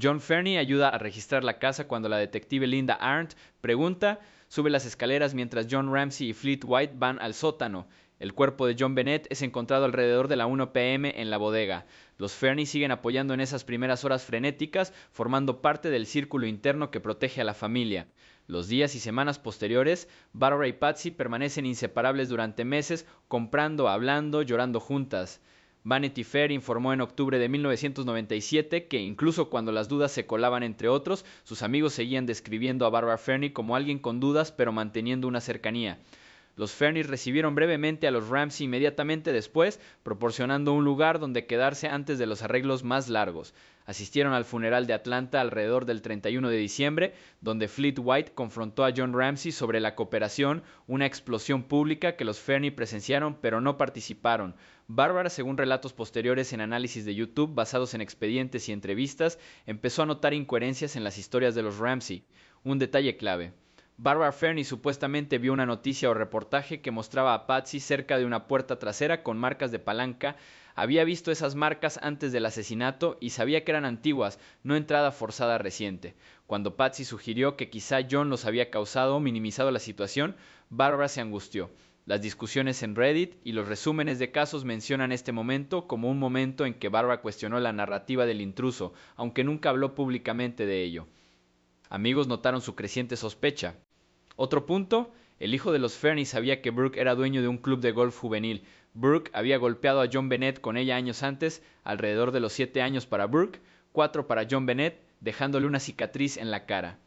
John Fernie ayuda a registrar la casa cuando la detective Linda Arndt pregunta, sube las escaleras mientras John Ramsey y Fleet White van al sótano. El cuerpo de John Bennett es encontrado alrededor de la 1 p.m. en la bodega. Los Fernie siguen apoyando en esas primeras horas frenéticas, formando parte del círculo interno que protege a la familia. Los días y semanas posteriores, Barbara y Patsy permanecen inseparables durante meses, comprando, hablando, llorando juntas. Vanity Fair informó en octubre de 1997 que incluso cuando las dudas se colaban entre otros, sus amigos seguían describiendo a Barbara Fernie como alguien con dudas pero manteniendo una cercanía. Los Fernie recibieron brevemente a los Ramsey inmediatamente después, proporcionando un lugar donde quedarse antes de los arreglos más largos. Asistieron al funeral de Atlanta alrededor del 31 de diciembre, donde Fleet White confrontó a John Ramsey sobre la cooperación, una explosión pública que los Fernie presenciaron pero no participaron. Barbara, según relatos posteriores en análisis de YouTube basados en expedientes y entrevistas, empezó a notar incoherencias en las historias de los Ramsey. Un detalle clave. Barbara Fernie supuestamente vio una noticia o reportaje que mostraba a Patsy cerca de una puerta trasera con marcas de palanca. Había visto esas marcas antes del asesinato y sabía que eran antiguas, no entrada forzada reciente. Cuando Patsy sugirió que quizá John los había causado o minimizado la situación, Barbara se angustió. Las discusiones en Reddit y los resúmenes de casos mencionan este momento como un momento en que Barbara cuestionó la narrativa del intruso, aunque nunca habló públicamente de ello. Amigos notaron su creciente sospecha. Otro punto, el hijo de los Fernie sabía que Brooke era dueño de un club de golf juvenil. Brooke había golpeado a John Bennett con ella años antes, alrededor de los 7 años para Brooke, 4 para John Bennett, dejándole una cicatriz en la cara.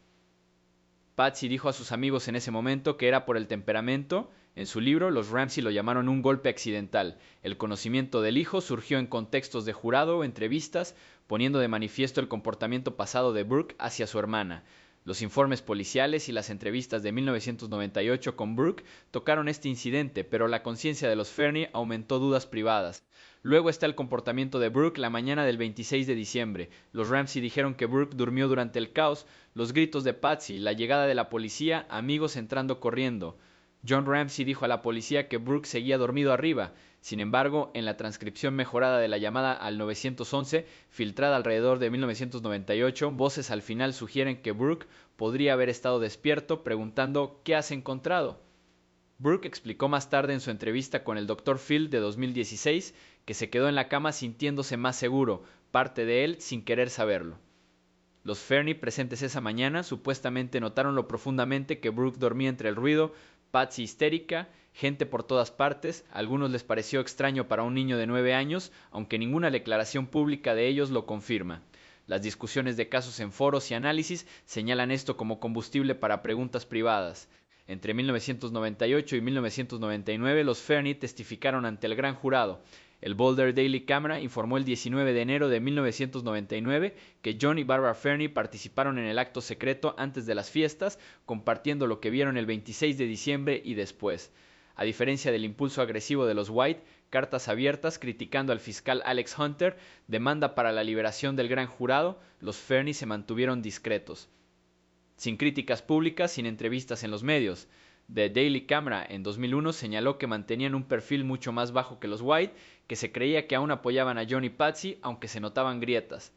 Patsy dijo a sus amigos en ese momento que era por el temperamento. En su libro, los Ramsey lo llamaron un golpe accidental. El conocimiento del hijo surgió en contextos de jurado o entrevistas, poniendo de manifiesto el comportamiento pasado de Brooke hacia su hermana. Los informes policiales y las entrevistas de 1998 con Brooke tocaron este incidente, pero la conciencia de los Fernie aumentó dudas privadas. Luego está el comportamiento de Brooke la mañana del 26 de diciembre. Los Ramsey dijeron que Brooke durmió durante el caos, los gritos de Patsy, la llegada de la policía, amigos entrando corriendo. John Ramsey dijo a la policía que Brooke seguía dormido arriba. Sin embargo, en la transcripción mejorada de la llamada al 911, filtrada alrededor de 1998, voces al final sugieren que Brooke podría haber estado despierto preguntando ¿qué has encontrado? Brooke explicó más tarde en su entrevista con el Dr. Phil de 2016 que se quedó en la cama sintiéndose más seguro, parte de él sin querer saberlo. Los Fernie presentes esa mañana supuestamente notaron lo profundamente que Brooke dormía entre el ruido, Patsy histérica, gente por todas partes. A algunos les pareció extraño para un niño de 9 años, aunque ninguna declaración pública de ellos lo confirma. Las discusiones de casos en foros y análisis señalan esto como combustible para preguntas privadas. Entre 1998 y 1999, los Fernie testificaron ante el gran jurado. El Boulder Daily Camera informó el 19 de enero de 1999 que John y Barbara Fernie participaron en el acto secreto antes de las fiestas, compartiendo lo que vieron el 26 de diciembre y después. A diferencia del impulso agresivo de los White, cartas abiertas criticando al fiscal Alex Hunter, demanda para la liberación del gran jurado, los Fernie se mantuvieron discretos. Sin críticas públicas, sin entrevistas en los medios. The Daily Camera en 2001 señaló que mantenían un perfil mucho más bajo que los White, que se creía que aún apoyaban a John y Patsy, aunque se notaban grietas.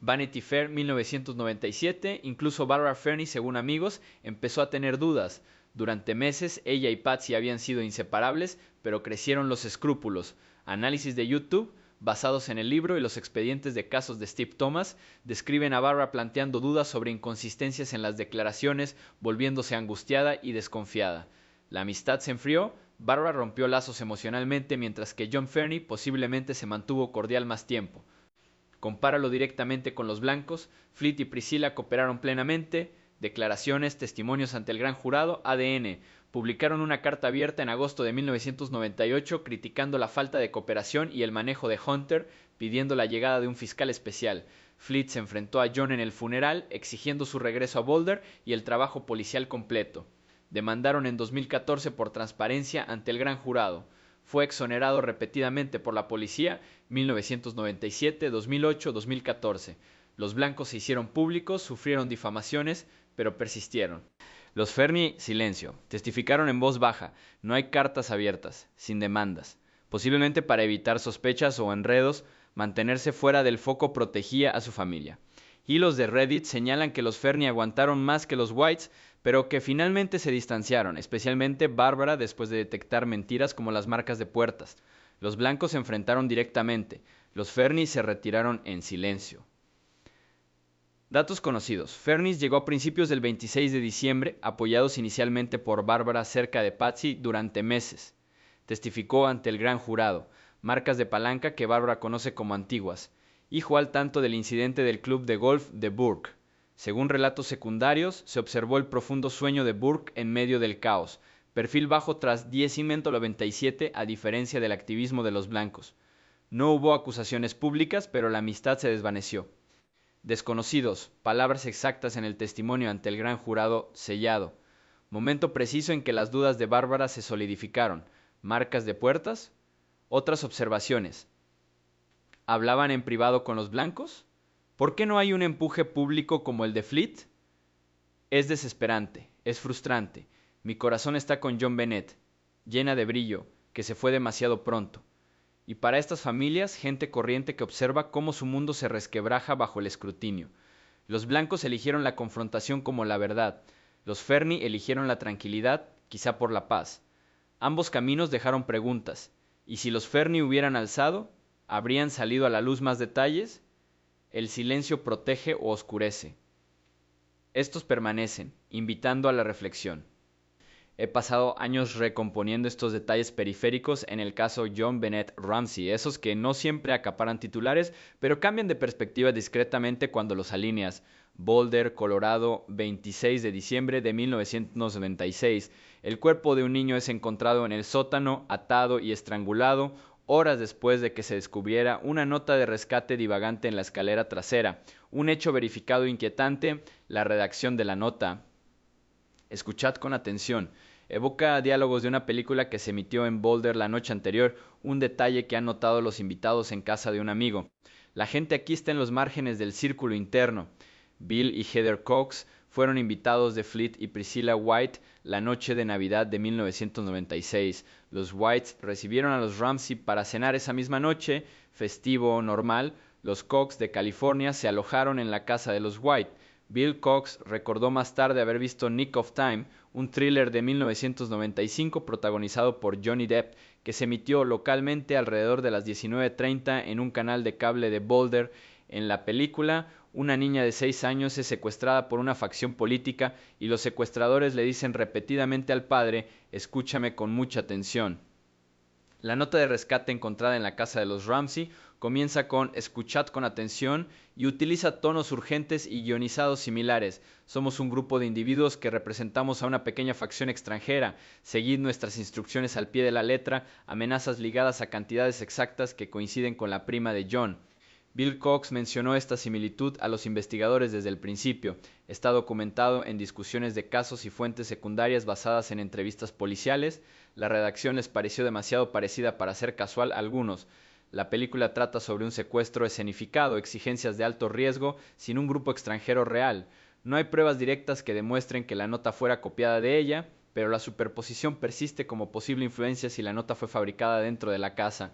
Vanity Fair 1997, incluso Barbara Fernie, según amigos, empezó a tener dudas. Durante meses ella y Patsy habían sido inseparables, pero crecieron los escrúpulos. Análisis de YouTube, basados en el libro y los expedientes de casos de Steve Thomas, describen a Barbara planteando dudas sobre inconsistencias en las declaraciones, volviéndose angustiada y desconfiada. La amistad se enfrió, Barbara rompió lazos emocionalmente, mientras que John Fernie posiblemente se mantuvo cordial más tiempo. Compáralo directamente con los blancos. Fleet y Priscilla cooperaron plenamente. Declaraciones, testimonios ante el gran jurado, ADN. Publicaron una carta abierta en agosto de 1998 criticando la falta de cooperación y el manejo de Hunter, pidiendo la llegada de un fiscal especial. Fleet se enfrentó a John en el funeral, exigiendo su regreso a Boulder y el trabajo policial completo. Demandaron en 2014 por transparencia ante el gran jurado. Fue exonerado repetidamente por la policía, 1997, 2008, 2014. Los blancos se hicieron públicos, sufrieron difamaciones, pero persistieron. Los Fernie, silencio. Testificaron en voz baja. No hay cartas abiertas, sin demandas. Posiblemente para evitar sospechas o enredos, mantenerse fuera del foco protegía a su familia. Hilos de Reddit señalan que los Fernie aguantaron más que los Whites, pero que finalmente se distanciaron, especialmente Bárbara después de detectar mentiras como las marcas de puertas. Los blancos se enfrentaron directamente. Los Fernie se retiraron en silencio. Datos conocidos. Fernis llegó a principios del 26 de diciembre, apoyados inicialmente por Bárbara cerca de Patsy durante meses. Testificó ante el gran jurado, marcas de palanca que Bárbara conoce como antiguas. Hijo al tanto del incidente del club de golf de Burke. Según relatos secundarios, se observó el profundo sueño de Burke en medio del caos, perfil bajo tras 10-97 a diferencia del activismo de los blancos. No hubo acusaciones públicas, pero la amistad se desvaneció. Desconocidos, palabras exactas en el testimonio ante el gran jurado sellado. Momento preciso en que las dudas de Bárbara se solidificaron. ¿Marcas de puertas? Otras observaciones. ¿Hablaban en privado con los blancos? ¿Por qué no hay un empuje público como el de Fleet? Es desesperante, es frustrante. Mi corazón está con John Bennett, llena de brillo, que se fue demasiado pronto. Y para estas familias, gente corriente que observa cómo su mundo se resquebraja bajo el escrutinio. Los blancos eligieron la confrontación como la verdad. Los Fernie eligieron la tranquilidad, quizá por la paz. Ambos caminos dejaron preguntas. ¿Y si los Fernie hubieran alzado? ¿Habrían salido a la luz más detalles? El silencio protege o oscurece. Estos permanecen, invitando a la reflexión. He pasado años recomponiendo estos detalles periféricos en el caso John Bennett Ramsey, esos que no siempre acaparan titulares, pero cambian de perspectiva discretamente cuando los alineas. Boulder, Colorado, 26 de diciembre de 1996. El cuerpo de un niño es encontrado en el sótano, atado y estrangulado, horas después de que se descubriera una nota de rescate divagante en la escalera trasera. Un hecho verificado inquietante, la redacción de la nota. Escuchad con atención. Evoca diálogos de una película que se emitió en Boulder la noche anterior, un detalle que han notado los invitados en casa de un amigo. La gente aquí está en los márgenes del círculo interno. Bill y Heather Cox fueron invitados de Fleet y Priscilla White la noche de Navidad de 1996. Los Whites recibieron a los Ramsey para cenar esa misma noche, festivo normal. Los Cox de California se alojaron en la casa de los White. Bill Cox recordó más tarde haber visto Nick of Time, un thriller de 1995 protagonizado por Johnny Depp, que se emitió localmente alrededor de las 19:30 en un canal de cable de Boulder. En la película, una niña de 6 años es secuestrada por una facción política y los secuestradores le dicen repetidamente al padre: «Escúchame con mucha atención». La nota de rescate encontrada en la casa de los Ramsey comienza con «escuchad con atención» y utiliza tonos urgentes y guionizados similares. Somos un grupo de individuos que representamos a una pequeña facción extranjera. Seguid nuestras instrucciones al pie de la letra, amenazas ligadas a cantidades exactas que coinciden con la prima de John. Bill Cox mencionó esta similitud a los investigadores desde el principio. Está documentado en discusiones de casos y fuentes secundarias basadas en entrevistas policiales. La redacción les pareció demasiado parecida para ser casual a algunos. La película trata sobre un secuestro escenificado, exigencias de alto riesgo, sin un grupo extranjero real. No hay pruebas directas que demuestren que la nota fuera copiada de ella, pero la superposición persiste como posible influencia si la nota fue fabricada dentro de la casa.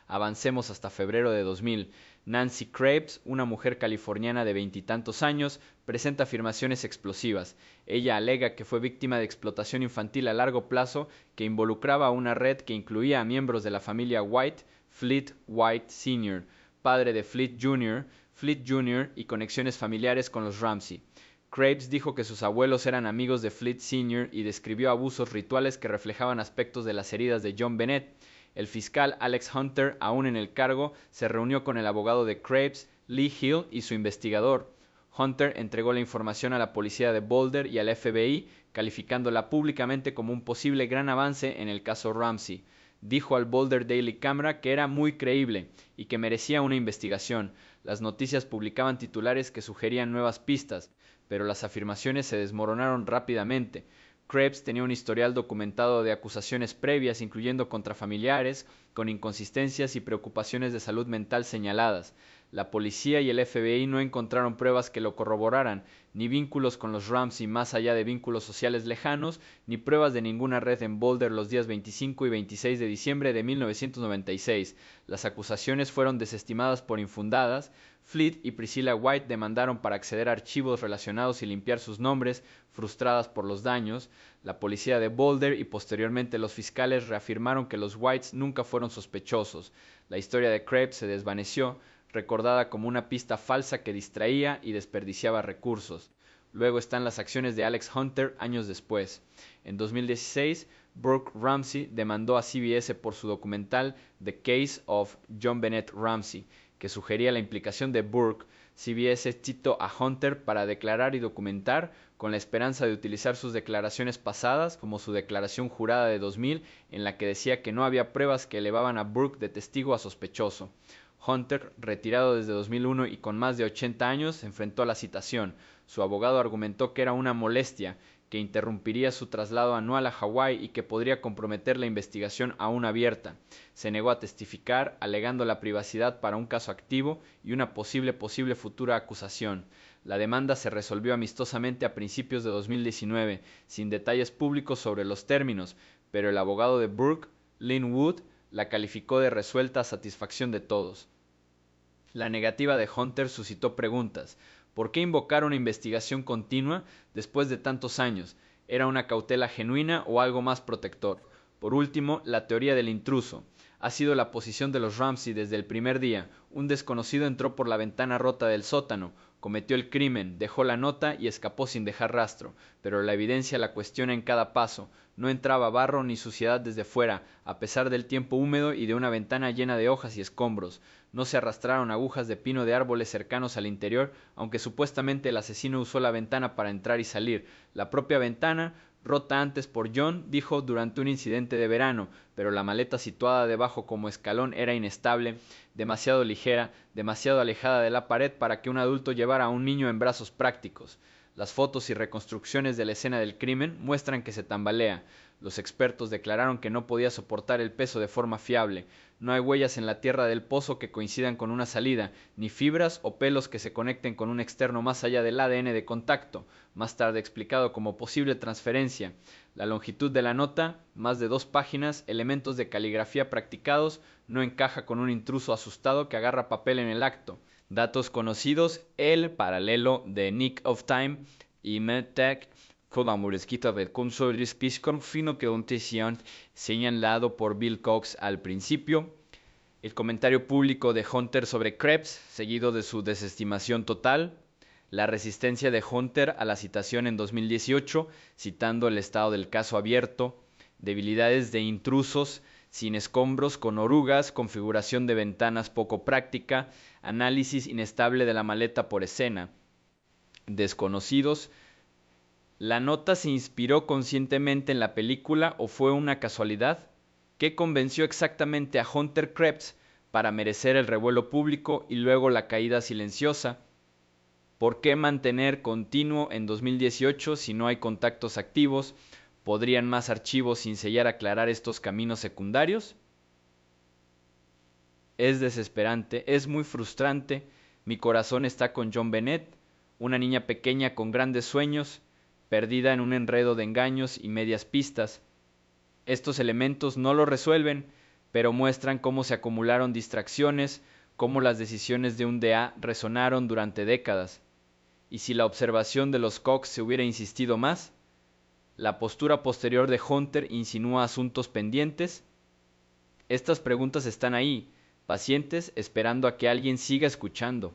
Avancemos hasta febrero de 2000. Nancy Krapes, una mujer californiana de veintitantos años, presenta afirmaciones explosivas. Ella alega que fue víctima de explotación infantil a largo plazo que involucraba a una red que incluía a miembros de la familia White, Fleet White Sr., padre de Fleet Jr. Y conexiones familiares con los Ramsey. Krapes dijo que sus abuelos eran amigos de Fleet Sr. y describió abusos rituales que reflejaban aspectos de las heridas de John Bennett. El fiscal Alex Hunter, aún en el cargo, se reunió con el abogado de Krapes, Lee Hill, y su investigador. Hunter entregó la información a la policía de Boulder y al FBI, calificándola públicamente como un posible gran avance en el caso Ramsey. Dijo al Boulder Daily Camera que era muy creíble y que merecía una investigación. Las noticias publicaban titulares que sugerían nuevas pistas, pero las afirmaciones se desmoronaron rápidamente. Krapes tenía un historial documentado de acusaciones previas, incluyendo contra familiares, con inconsistencias y preocupaciones de salud mental señaladas. La policía y el FBI no encontraron pruebas que lo corroboraran, ni vínculos con los Ramsey más allá de vínculos sociales lejanos, ni pruebas de ninguna red en Boulder los días 25 y 26 de diciembre de 1996. Las acusaciones fueron desestimadas por infundadas. Fleet y Priscilla White demandaron para acceder a archivos relacionados y limpiar sus nombres, frustradas por los daños. La policía de Boulder y posteriormente los fiscales reafirmaron que los Whites nunca fueron sospechosos. La historia de Krebs se desvaneció, recordada como una pista falsa que distraía y desperdiciaba recursos. Luego están las acciones de Alex Hunter años después. En 2016, Burke Ramsey demandó a CBS por su documental The Case of John Bennett Ramsey, que sugería la implicación de Burke. CBS citó a Hunter para declarar y documentar, con la esperanza de utilizar sus declaraciones pasadas, como su declaración jurada de 2000, en la que decía que no había pruebas que elevaban a Burke de testigo a sospechoso. Hunter, retirado desde 2001 y con más de 80 años, se enfrentó a la citación. Su abogado argumentó que era una molestia, que interrumpiría su traslado anual a Hawái y que podría comprometer la investigación aún abierta. Se negó a testificar, alegando la privacidad para un caso activo y una posible futura acusación. La demanda se resolvió amistosamente a principios de 2019, sin detalles públicos sobre los términos, pero el abogado de Burke, Lynn Wood, la calificó de resuelta a satisfacción de todos. La negativa de Hunter suscitó preguntas. ¿Por qué invocar una investigación continua después de tantos años? ¿Era una cautela genuina o algo más protector? Por último, la teoría del intruso. Ha sido la posición de los Ramsey desde el primer día. Un desconocido entró por la ventana rota del sótano, cometió el crimen, dejó la nota y escapó sin dejar rastro, pero la evidencia la cuestiona en cada paso. No entraba barro ni suciedad desde fuera, a pesar del tiempo húmedo y de una ventana llena de hojas y escombros. No se arrastraron agujas de pino de árboles cercanos al interior, aunque supuestamente el asesino usó la ventana para entrar y salir. La propia ventana, rota antes por John, dijo durante un incidente de verano, pero la maleta situada debajo como escalón era inestable, demasiado ligera, demasiado alejada de la pared para que un adulto llevara a un niño en brazos prácticos. Las fotos y reconstrucciones de la escena del crimen muestran que se tambalea. Los expertos declararon que no podía soportar el peso de forma fiable. No hay huellas en la tierra del pozo que coincidan con una salida, ni fibras o pelos que se conecten con un externo más allá del ADN de contacto, más tarde explicado como posible transferencia. La longitud de la nota, más de 2 páginas, elementos de caligrafía practicados, no encaja con un intruso asustado que agarra papel en el acto. Datos conocidos, el paralelo de Nick of Time i Medtech collaborativt har været consolideringsbiskonfino que un señalado por Bill Cox al principio. El comentario público de Hunter sobre Krebs, seguido de su desestimación total. La resistencia de Hunter a la citación en 2018, citando el estado del caso abierto. Debilidades de intrusos, sin escombros, con orugas, configuración de ventanas poco práctica, análisis inestable de la maleta por escena. Desconocidos. ¿La nota se inspiró conscientemente en la película o fue una casualidad? ¿Qué convenció exactamente a Hunter Krebs para merecer el revuelo público y luego la caída silenciosa? ¿Por qué mantener continuo en 2018 si no hay contactos activos? ¿Podrían más archivos sin sellar aclarar estos caminos secundarios? Es desesperante, es muy frustrante. Mi corazón está con John Bennett, una niña pequeña con grandes sueños, perdida en un enredo de engaños y medias pistas. Estos elementos no lo resuelven, pero muestran cómo se acumularon distracciones, cómo las decisiones de un DA resonaron durante décadas. ¿Y si la observación de los Cox se hubiera insistido más? ¿La postura posterior de Hunter insinúa asuntos pendientes? Estas preguntas están ahí, pacientes esperando a que alguien siga escuchando.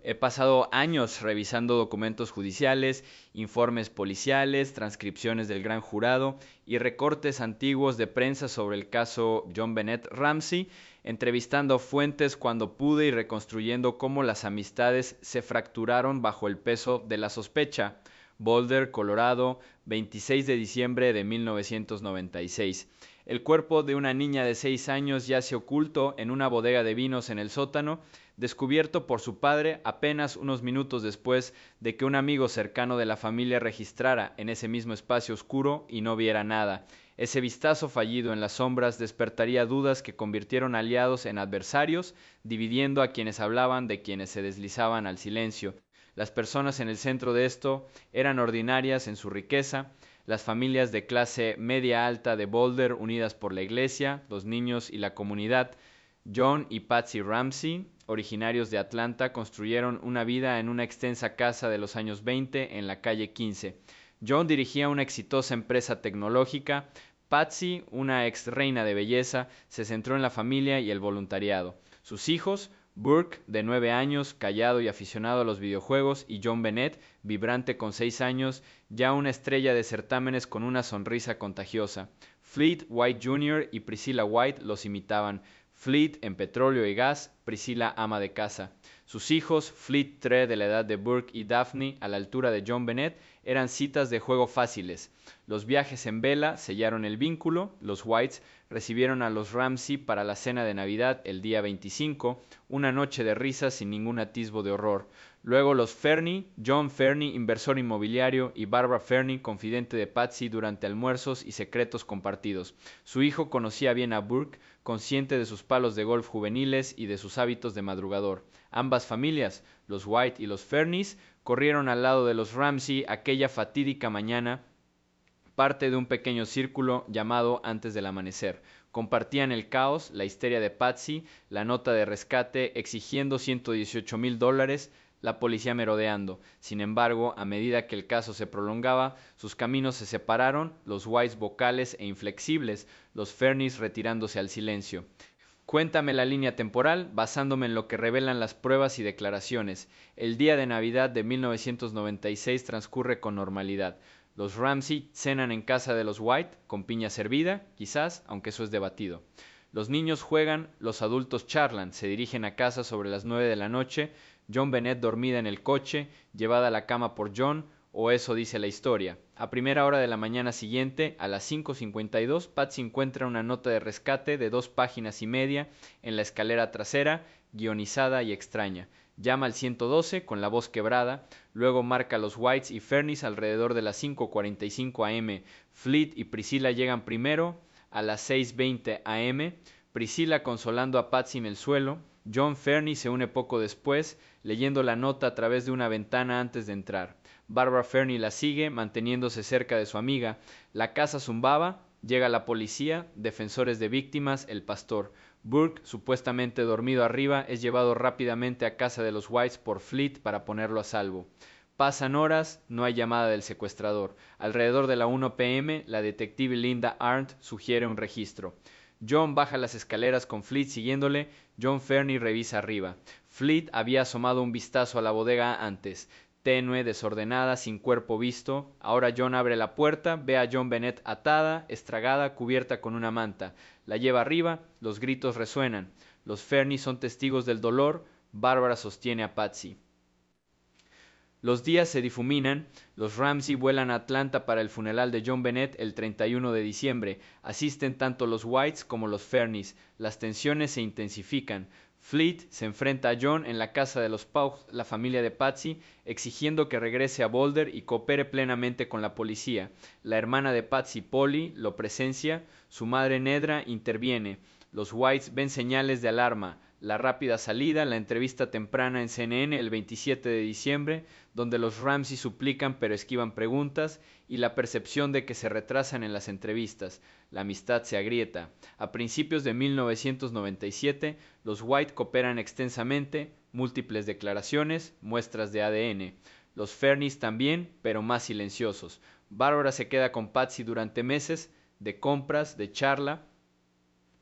He pasado años revisando documentos judiciales, informes policiales, transcripciones del gran jurado y recortes antiguos de prensa sobre el caso John Bennett Ramsey, entrevistando fuentes cuando pude y reconstruyendo cómo las amistades se fracturaron bajo el peso de la sospecha. Boulder, Colorado, 26 de diciembre de 1996. El cuerpo de una niña de 6 años yace oculto en una bodega de vinos en el sótano, descubierto por su padre apenas unos minutos después de que un amigo cercano de la familia registrara en ese mismo espacio oscuro y no viera nada. Ese vistazo fallido en las sombras despertaría dudas que convirtieron aliados en adversarios, dividiendo a quienes hablaban de quienes se deslizaban al silencio. Las personas en el centro de esto eran ordinarias en su riqueza, las familias de clase media alta de Boulder unidas por la iglesia, los niños y la comunidad. John y Patsy Ramsey, originarios de Atlanta, construyeron una vida en una extensa casa de los años 20 en la calle 15. John dirigía una exitosa empresa tecnológica. Patsy, una ex reina de belleza, se centró en la familia y el voluntariado. Sus hijos, Burke, de 9 años, callado y aficionado a los videojuegos, y John Bennett, vibrante con 6 años, ya una estrella de certámenes con una sonrisa contagiosa. Fleet White Jr. y Priscilla White los imitaban. Fleet en petróleo y gas, Priscilla ama de casa. Sus hijos, Fleet III de la edad de Burke y Daphne a la altura de John Bennett, eran citas de juego fáciles. Los viajes en vela sellaron el vínculo. Los Whites recibieron a los Ramsey para la cena de Navidad el día 25, una noche de risas sin ningún atisbo de horror. Luego los Fernie, John Fernie, inversor inmobiliario, y Barbara Fernie, confidente de Patsy durante almuerzos y secretos compartidos. Su hijo conocía bien a Burke, consciente de sus palos de golf juveniles y de sus hábitos de madrugador. Ambas familias, los White y los Fernies, corrieron al lado de los Ramsey aquella fatídica mañana, parte de un pequeño círculo llamado Antes del Amanecer. Compartían el caos, la histeria de Patsy, la nota de rescate exigiendo $118,000, la policía merodeando. Sin embargo, a medida que el caso se prolongaba, sus caminos se separaron, los Whites vocales e inflexibles, los Fernies retirándose al silencio. Cuéntame la línea temporal basándome en lo que revelan las pruebas y declaraciones. El día de Navidad de 1996 transcurre con normalidad. Los Ramsey cenan en casa de los White, con piña servida, quizás, aunque eso es debatido. Los niños juegan, los adultos charlan, se dirigen a casa sobre las 9 de la noche, John Bennett dormida en el coche, llevada a la cama por John, o eso dice la historia. A primera hora de la mañana siguiente, a las 5:52, Patsy encuentra una nota de rescate de 2 páginas y media en la escalera trasera, guionizada y extraña. Llama al 112 con la voz quebrada, luego marca a los Whites y Fernies alrededor de las 5:45 am. Fleet y Priscilla llegan primero a las 6:20 am. Priscilla consolando a Patsy en el suelo. John Fernie se une poco después, leyendo la nota a través de una ventana antes de entrar. Barbara Fernie la sigue, manteniéndose cerca de su amiga. La casa zumbaba, llega la policía, defensores de víctimas, el pastor. Burke, supuestamente dormido arriba, es llevado rápidamente a casa de los Whites por Fleet para ponerlo a salvo. Pasan horas, no hay llamada del secuestrador. Alrededor de la 1 p.m., la detective Linda Arndt sugiere un registro. John baja las escaleras con Fleet siguiéndole. John Fernie revisa arriba. Fleet había asomado un vistazo a la bodega antes. Tenue, desordenada, sin cuerpo visto. Ahora John abre la puerta, ve a John Bennett atada, estragada, cubierta con una manta. La lleva arriba, los gritos resuenan. Los Fernie son testigos del dolor. Bárbara sostiene a Patsy. Los días se difuminan, los Ramsey vuelan a Atlanta para el funeral de John Bennett el 31 de diciembre. Asisten tanto los Whites como los Fernies. Las tensiones se intensifican. Fleet se enfrenta a John en la casa de los Paux, la familia de Patsy, exigiendo que regrese a Boulder y coopere plenamente con la policía. La hermana de Patsy, Polly, lo presencia. Su madre Nedra interviene. Los Whites ven señales de alarma. La rápida salida, la entrevista temprana en CNN el 27 de diciembre, donde los Ramsey suplican pero esquivan preguntas, y la percepción de que se retrasan en las entrevistas. La amistad se agrieta. A principios de 1997, los White cooperan extensamente, múltiples declaraciones, muestras de ADN. Los Fernies también, pero más silenciosos. Bárbara se queda con Patsy durante meses, de compras, de charla,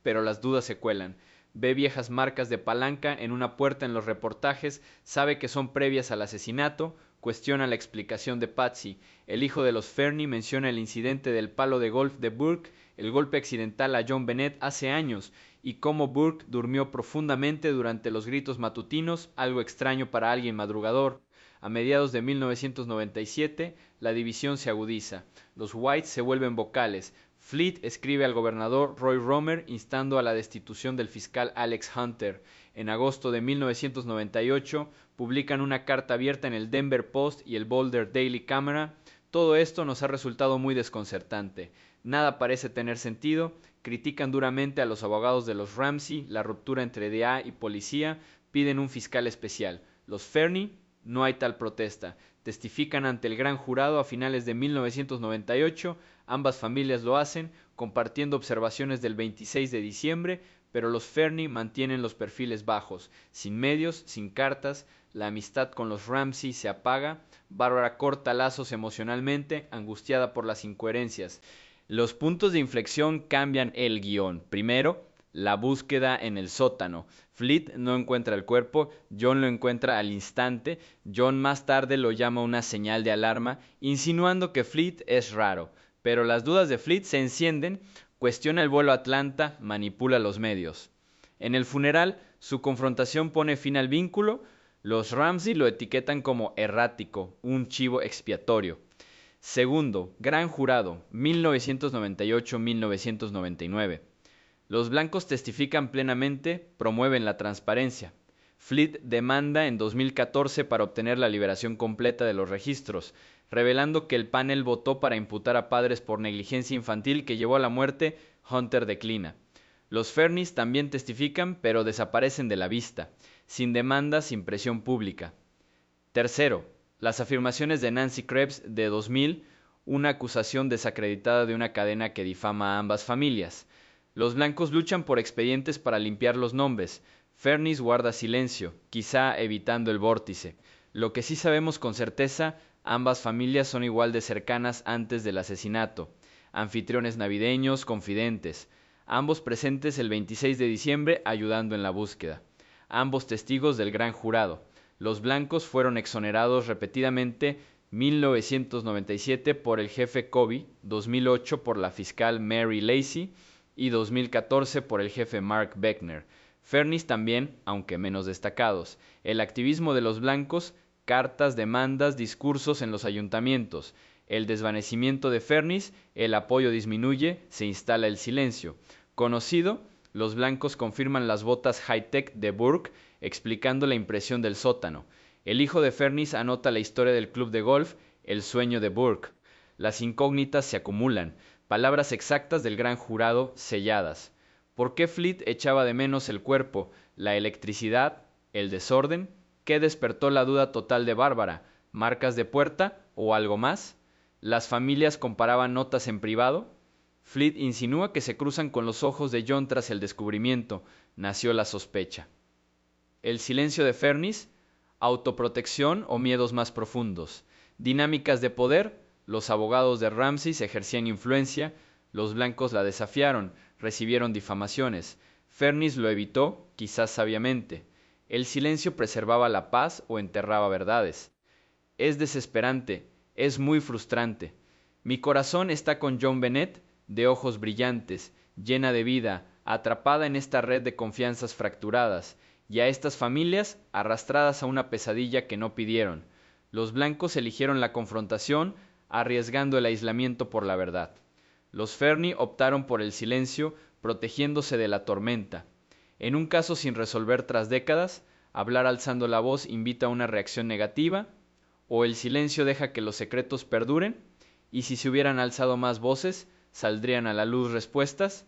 pero las dudas se cuelan. Ve viejas marcas de palanca en una puerta en los reportajes, sabe que son previas al asesinato, cuestiona la explicación de Patsy. El hijo de los Fernie menciona el incidente del palo de golf de Burke, el golpe accidental a John Bennett hace años, y cómo Burke durmió profundamente durante los gritos matutinos, algo extraño para alguien madrugador. A mediados de 1997, la división se agudiza. Los Whites se vuelven vocales. Fleet escribe al gobernador Roy Romer instando a la destitución del fiscal Alex Hunter. En agosto de 1998 publican una carta abierta en el Denver Post y el Boulder Daily Camera. Todo esto nos ha resultado muy desconcertante. Nada parece tener sentido, critican duramente a los abogados de los Ramsey, la ruptura entre DA y policía, piden un fiscal especial. Los Fernie, no hay tal protesta. Testifican ante el gran jurado a finales de 1998, ambas familias lo hacen, compartiendo observaciones del 26 de diciembre, pero los Fernie mantienen los perfiles bajos, sin medios, sin cartas, la amistad con los Ramsey se apaga, Bárbara corta lazos emocionalmente, angustiada por las incoherencias. Los puntos de inflexión cambian el guión. Primero, la búsqueda en el sótano. Fleet no encuentra el cuerpo, John lo encuentra al instante, John más tarde lo llama una señal de alarma, insinuando que Fleet es raro, pero las dudas de Fleet se encienden, cuestiona el vuelo a Atlanta, manipula los medios. En el funeral, su confrontación pone fin al vínculo, los Ramsey lo etiquetan como errático, un chivo expiatorio. Segundo, gran jurado, 1998-1999. Los blancos testifican plenamente, promueven la transparencia. Fleet demanda en 2014 para obtener la liberación completa de los registros, revelando que el panel votó para imputar a padres por negligencia infantil que llevó a la muerte. Hunter declina. Los Fernies también testifican, pero desaparecen de la vista, sin demanda, sin presión pública. Tercero, las afirmaciones de Nancy Krebs de 2000, una acusación desacreditada de una cadena que difama a ambas familias. Los blancos luchan por expedientes para limpiar los nombres. Fernies guarda silencio, quizá evitando el vórtice. Lo que sí sabemos con certeza, ambas familias son igual de cercanas antes del asesinato. Anfitriones navideños, confidentes. Ambos presentes el 26 de diciembre ayudando en la búsqueda. Ambos testigos del gran jurado. Los blancos fueron exonerados repetidamente 1997 por el jefe Kobe, 2008 por la fiscal Mary Lacy y 2014 por el jefe Mark Beckner. Fernies también, aunque menos destacados. El activismo de los blancos, cartas, demandas, discursos en los ayuntamientos. El desvanecimiento de Fernies, el apoyo disminuye, se instala el silencio. Conocido, los blancos confirman las botas high-tech de Burke, explicando la impresión del sótano. El hijo de Fernies anota la historia del club de golf, el sueño de Burke. Las incógnitas se acumulan, palabras exactas del gran jurado selladas. ¿Por qué Fleet echaba de menos el cuerpo, la electricidad, el desorden? ¿Qué despertó la duda total de Bárbara? ¿Marcas de puerta o algo más? ¿Las familias comparaban notas en privado? Fleet insinúa que se cruzan con los ojos de John tras el descubrimiento. Nació la sospecha. El silencio de Fernies, autoprotección o miedos más profundos. Dinámicas de poder, los abogados de Ramsey ejercían influencia, los blancos la desafiaron, recibieron difamaciones. Fernies lo evitó, quizás sabiamente. El silencio preservaba la paz o enterraba verdades. Es desesperante, es muy frustrante. Mi corazón está con John Bennett, de ojos brillantes, llena de vida, atrapada en esta red de confianzas fracturadas, y a estas familias arrastradas a una pesadilla que no pidieron. Los blancos eligieron la confrontación, arriesgando el aislamiento por la verdad. Los Fernie optaron por el silencio, protegiéndose de la tormenta. En un caso sin resolver tras décadas, hablar alzando la voz invita a una reacción negativa, o el silencio deja que los secretos perduren, y si se hubieran alzado más voces, ¿saldrían a la luz respuestas?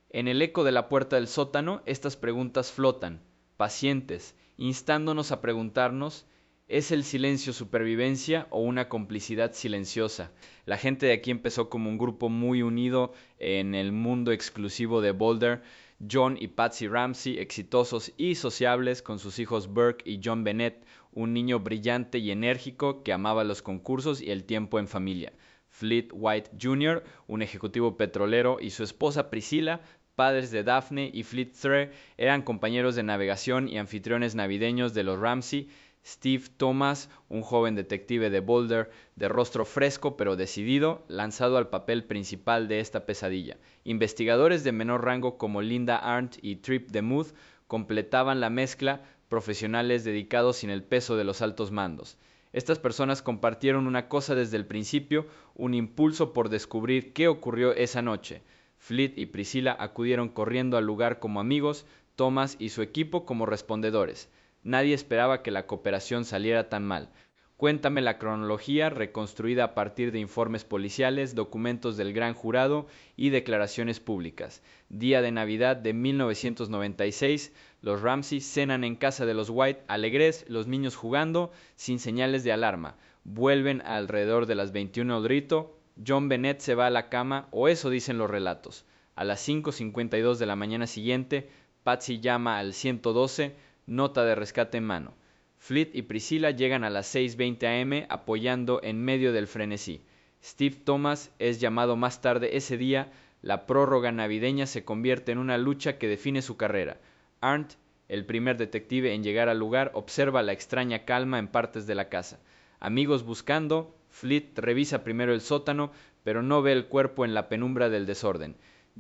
En el eco de la puerta del sótano, estas preguntas flotan, pacientes, instándonos a preguntarnos, ¿es el silencio supervivencia o una complicidad silenciosa? La gente de aquí empezó como un grupo muy unido en el mundo exclusivo de Boulder. John y Patsy Ramsey, exitosos y sociables, con sus hijos Burke y John Bennett, un niño brillante y enérgico que amaba los concursos y el tiempo en familia. Fleet White Jr., un ejecutivo petrolero, y su esposa Priscilla, padres de Daphne y Fleet Thre, eran compañeros de navegación y anfitriones navideños de los Ramsey. Steve Thomas, un joven detective de Boulder, de rostro fresco pero decidido, lanzado al papel principal de esta pesadilla. Investigadores de menor rango como Linda Arndt y Trip DeMuth completaban la mezcla, profesionales dedicados sin el peso de los altos mandos. Estas personas compartieron una cosa desde el principio, un impulso por descubrir qué ocurrió esa noche. Fleet y Priscilla acudieron corriendo al lugar como amigos, Thomas y su equipo como respondedores. Nadie esperaba que la cooperación saliera tan mal. Cuéntame la cronología reconstruida a partir de informes policiales, documentos del Gran Jurado y declaraciones públicas. Día de Navidad de 1996, los Ramsey cenan en casa de los White alegres, los niños jugando, sin señales de alarma. Vuelven alrededor de las 21 al rito. John Bennett se va a la cama, o eso dicen los relatos. A las 5:52 de la mañana siguiente, Patsy llama al 112, nota de rescate en mano. Fleet y Priscilla llegan a las 6:20 am apoyando en medio del frenesí. Steve Thomas es llamado más tarde ese día. La prórroga navideña se convierte en una lucha que define su carrera. Arndt, el primer detective en llegar al lugar, observa la extraña calma en partes de la casa. Amigos buscando, Fleet revisa primero el sótano, pero no ve el cuerpo en la penumbra del desorden.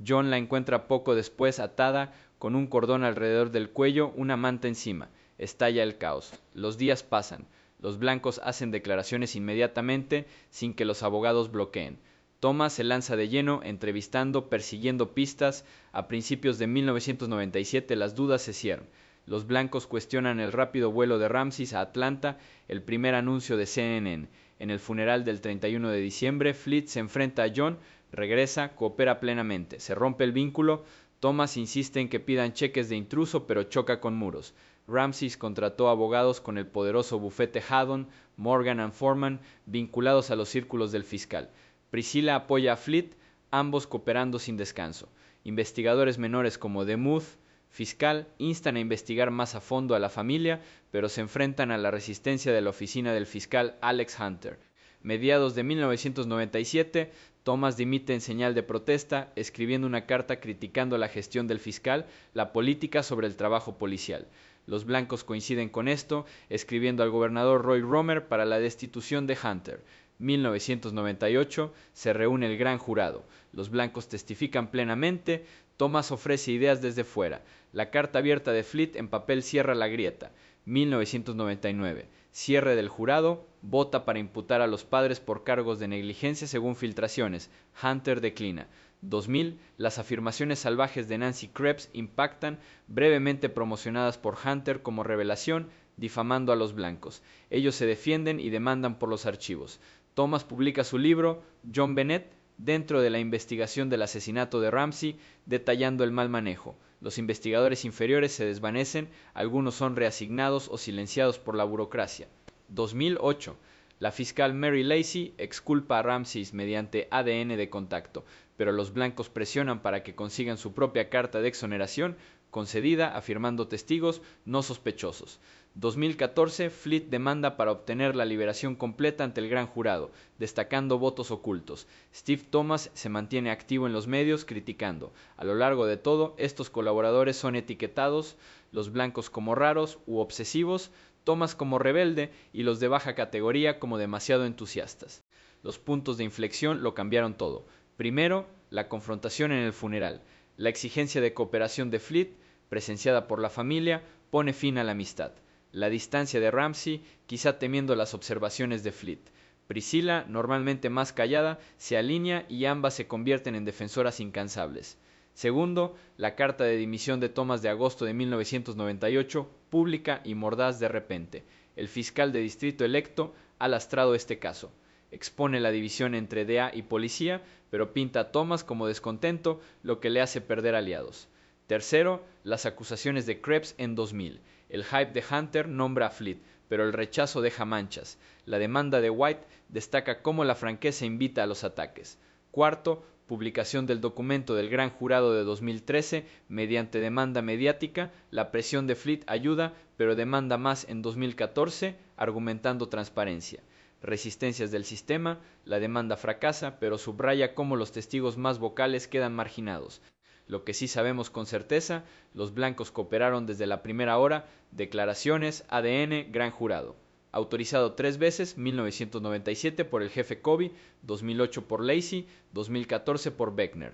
John la encuentra poco después atada, con un cordón alrededor del cuello, una manta encima. Estalla el caos. Los días pasan. Los blancos hacen declaraciones inmediatamente sin que los abogados bloqueen. Thomas se lanza de lleno, entrevistando, persiguiendo pistas. A principios de 1997 las dudas se cierran. Los blancos cuestionan el rápido vuelo de Ramsey a Atlanta, el primer anuncio de CNN. En el funeral del 31 de diciembre, Fleet se enfrenta a John, regresa, coopera plenamente. Se rompe el vínculo. Thomas insiste en que pidan cheques de intruso, pero choca con muros. Ramsey contrató abogados con el poderoso bufete Haddon, Morgan & Foreman, vinculados a los círculos del fiscal. Priscilla apoya a Fleet, ambos cooperando sin descanso. Investigadores menores como DeMuth, fiscal, instan a investigar más a fondo a la familia, pero se enfrentan a la resistencia de la oficina del fiscal Alex Hunter. Mediados de 1997, Thomas dimite en señal de protesta, escribiendo una carta criticando la gestión del fiscal, la política sobre el trabajo policial. Los blancos coinciden con esto, escribiendo al gobernador Roy Romer para la destitución de Hunter. 1998 se reúne el Gran Jurado. Los blancos testifican plenamente. Thomas ofrece ideas desde fuera. La carta abierta de Fleet en papel cierra la grieta. 1999. Cierre del jurado. Vota para imputar a los padres por cargos de negligencia según filtraciones. Hunter declina. 2000. Las afirmaciones salvajes de Nancy Krebs impactan, brevemente promocionadas por Hunter como revelación, difamando a los blancos. Ellos se defienden y demandan por los archivos. Thomas publica su libro, John Bennett, dentro de la investigación del asesinato de Ramsey, detallando el mal manejo. Los investigadores inferiores se desvanecen, algunos son reasignados o silenciados por la burocracia. 2008. La fiscal Mary Lacy exculpa a Ramsey mediante ADN de contacto, pero los blancos presionan para que consigan su propia carta de exoneración, concedida afirmando testigos no sospechosos. 2014. Fleet demanda para obtener la liberación completa ante el Gran Jurado, destacando votos ocultos. Steve Thomas se mantiene activo en los medios criticando. A lo largo de todo, estos colaboradores son etiquetados, los blancos como raros u obsesivos, Thomas como rebelde y los de baja categoría como demasiado entusiastas. Los puntos de inflexión lo cambiaron todo. Primero, la confrontación en el funeral. La exigencia de cooperación de Fleet, presenciada por la familia, pone fin a la amistad. La distancia de Ramsey, quizá temiendo las observaciones de Fleet. Priscilla, normalmente más callada, se alinea y ambas se convierten en defensoras incansables. Segundo, la carta de dimisión de Thomas de agosto de 1998, pública y mordaz de repente. El fiscal de distrito electo ha lastrado este caso. Expone la división entre DEA y policía, pero pinta a Thomas como descontento, lo que le hace perder aliados. Tercero, las acusaciones de Krebs en 2000. El hype de Hunter nombra a Fleet, pero el rechazo deja manchas. La demanda de White destaca cómo la franqueza invita a los ataques. Cuarto, publicación del documento del Gran Jurado de 2013 mediante demanda mediática. La presión de Fleet ayuda, pero demanda más en 2014, argumentando transparencia. Resistencias del sistema, la demanda fracasa, pero subraya cómo los testigos más vocales quedan marginados. Lo que sí sabemos con certeza, los blancos cooperaron desde la primera hora, declaraciones, ADN, Gran Jurado. Autorizado 3 veces, 1997 por el jefe Kobe, 2008 por Lacy, 2014 por Beckner.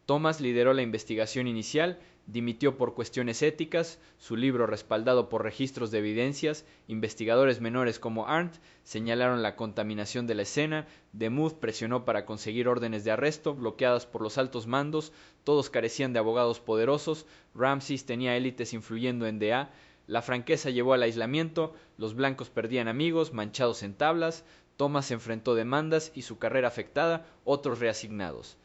Thomas lideró la investigación inicial, dimitió por cuestiones éticas, su libro respaldado por registros de evidencias, investigadores menores como Arndt señalaron la contaminación de la escena, DeMuth presionó para conseguir órdenes de arresto bloqueadas por los altos mandos, todos carecían de abogados poderosos, Ramsey tenía élites influyendo en DEA, La franqueza llevó al aislamiento, los blancos perdían amigos, manchados en tablas, Thomas enfrentó demandas y su carrera afectada, otros reasignados.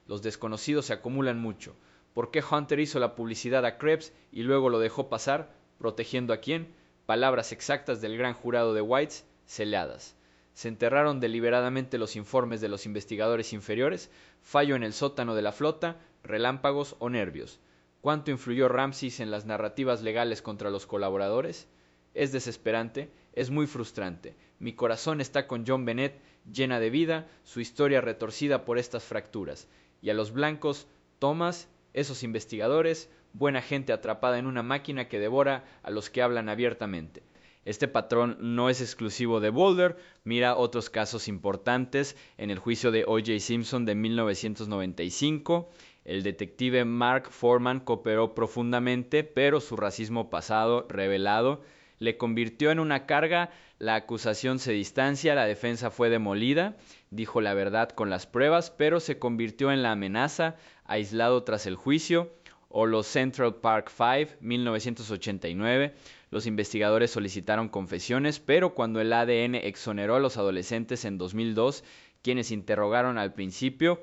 Los desconocidos se acumulan mucho. ¿Por qué Hunter hizo la publicidad a Krebs y luego lo dejó pasar? ¿Protegiendo a quién? Palabras exactas del gran jurado de Whites, selladas. Se enterraron deliberadamente los informes de los investigadores inferiores, fallo en el sótano de la flota, relámpagos o nervios. ¿Cuánto influyó Ramsey en las narrativas legales contra los colaboradores? Es desesperante, es muy frustrante. Mi corazón está con John Bennett, llena de vida, su historia retorcida por estas fracturas. Y a los blancos, Thomas, esos investigadores, buena gente atrapada en una máquina que devora a los que hablan abiertamente. Este patrón no es exclusivo de Boulder, mira otros casos importantes en el juicio de O.J. Simpson de 1995. El detective Mark Foreman cooperó profundamente, pero su racismo pasado, revelado, le convirtió en una carga. La acusación se distancia, la defensa fue demolida, dijo la verdad con las pruebas, pero se convirtió en la amenaza, aislado tras el juicio. O los Central Park Five, 1989. Los investigadores solicitaron confesiones, pero cuando el ADN exoneró a los adolescentes en 2002, quienes interrogaron al principio,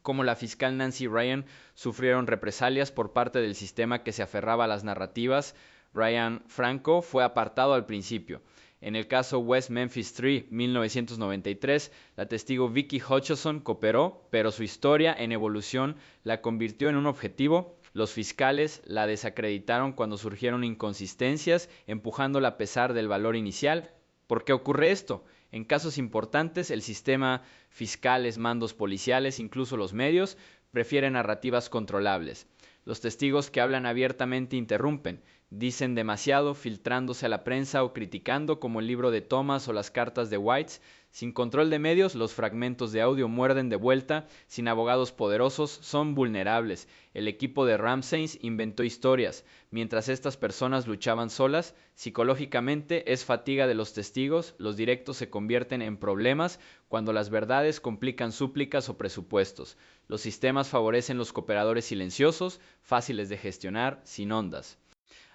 como la fiscal Nancy Ryan, sufrieron represalias por parte del sistema que se aferraba a las narrativas. Ryan Franco fue apartado al principio. En el caso West Memphis 3, 1993, la testigo Vicky Hutchison cooperó, pero su historia en evolución la convirtió en un objetivo. Los fiscales la desacreditaron cuando surgieron inconsistencias, empujándola a pesar del valor inicial. ¿Por qué ocurre esto? En casos importantes, el sistema, fiscales, mandos policiales, incluso los medios, prefieren narrativas controlables. Los testigos que hablan abiertamente interrumpen, dicen demasiado, filtrándose a la prensa o criticando, como el libro de Thomas o las cartas de Whites. Sin control de medios, los fragmentos de audio muerden de vuelta. Sin abogados poderosos, son vulnerables. El equipo de Ramsey inventó historias. Mientras estas personas luchaban solas, psicológicamente es fatiga de los testigos. Los directos se convierten en problemas cuando las verdades complican súplicas o presupuestos. Los sistemas favorecen los cooperadores silenciosos, fáciles de gestionar, sin ondas.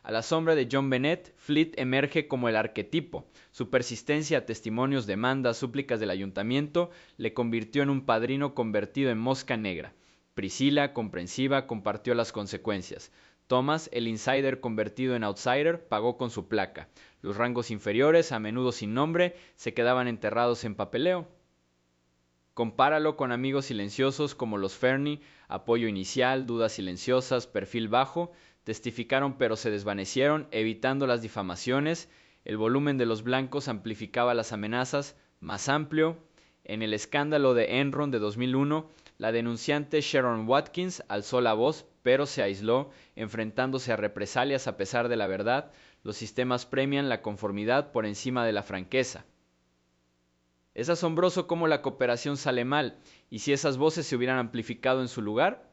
A la sombra de John Bennett, Fleet emerge como el arquetipo. Su persistencia a testimonios, demandas, súplicas del ayuntamiento le convirtió en un padrino convertido en mosca negra. Priscilla, comprensiva, compartió las consecuencias. Thomas, el insider convertido en outsider, pagó con su placa. Los rangos inferiores, a menudo sin nombre, se quedaban enterrados en papeleo. Compáralo con amigos silenciosos como los Fernie, apoyo inicial, dudas silenciosas, perfil bajo. Testificaron pero se desvanecieron, evitando las difamaciones. El volumen de los blancos amplificaba las amenazas, más amplio. En el escándalo de Enron de 2001, la denunciante Sharon Watkins alzó la voz, pero se aisló, enfrentándose a represalias a pesar de la verdad. Los sistemas premian la conformidad por encima de la franqueza. Es asombroso cómo la cooperación sale mal, y si esas voces se hubieran amplificado en su lugar.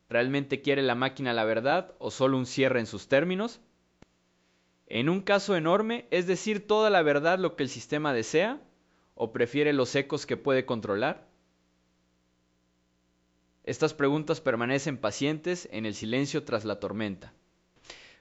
¿Realmente quiere la máquina la verdad o solo un cierre en sus términos? En un caso enorme, ¿es decir toda la verdad lo que el sistema desea? ¿O prefiere los ecos que puede controlar? Estas preguntas permanecen pacientes en el silencio tras la tormenta.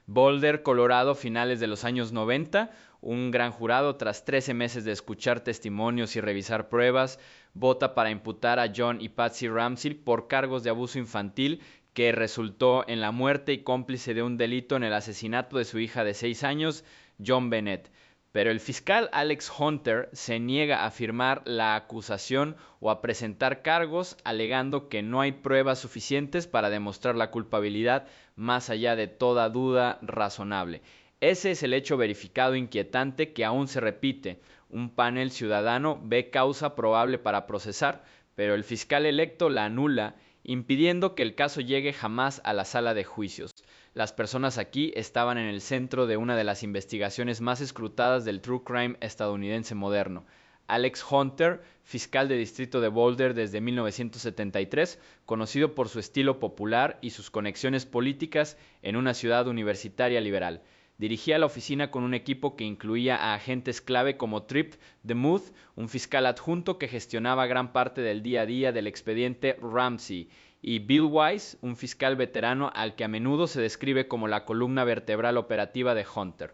Boulder, Colorado, finales de los años 90, un gran jurado, tras 13 meses de escuchar testimonios y revisar pruebas, vota para imputar a John y Patsy Ramsey por cargos de abuso infantil que resultó en la muerte y cómplice de un delito en el asesinato de su hija de 6 años, John Bennett. Pero el fiscal Alex Hunter se niega a firmar la acusación o a presentar cargos, alegando que no hay pruebas suficientes para demostrar la culpabilidad más allá de toda duda razonable. Ese es el hecho verificado inquietante que aún se repite. Un panel ciudadano ve causa probable para procesar, pero el fiscal electo la anula, impidiendo que el caso llegue jamás a la sala de juicios. Las personas aquí estaban en el centro de una de las investigaciones más escrutadas del true crime estadounidense moderno. Alex Hunter, fiscal de distrito de Boulder desde 1973, conocido por su estilo popular y sus conexiones políticas en una ciudad universitaria liberal. Dirigía la oficina con un equipo que incluía a agentes clave como Tripp DeMuth, un fiscal adjunto que gestionaba gran parte del día a día del expediente Ramsey, y Bill Wise, un fiscal veterano al que a menudo se describe como la columna vertebral operativa de Hunter.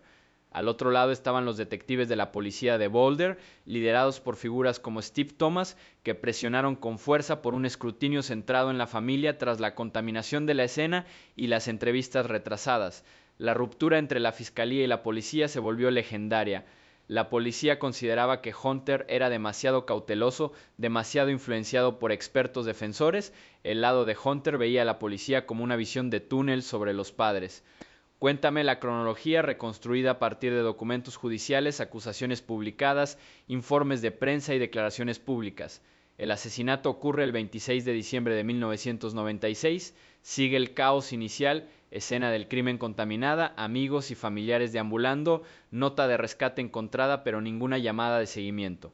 Al otro lado estaban los detectives de la policía de Boulder, liderados por figuras como Steve Thomas, que presionaron con fuerza por un escrutinio centrado en la familia tras la contaminación de la escena y las entrevistas retrasadas. La ruptura entre la fiscalía y la policía se volvió legendaria. La policía consideraba que Hunter era demasiado cauteloso, demasiado influenciado por expertos defensores. El lado de Hunter veía a la policía como una visión de túnel sobre los padres. Cuéntame la cronología reconstruida a partir de documentos judiciales, acusaciones publicadas, informes de prensa y declaraciones públicas. El asesinato ocurre el 26 de diciembre de 1996, sigue el caos inicial, escena del crimen contaminada, amigos y familiares deambulando, nota de rescate encontrada pero ninguna llamada de seguimiento.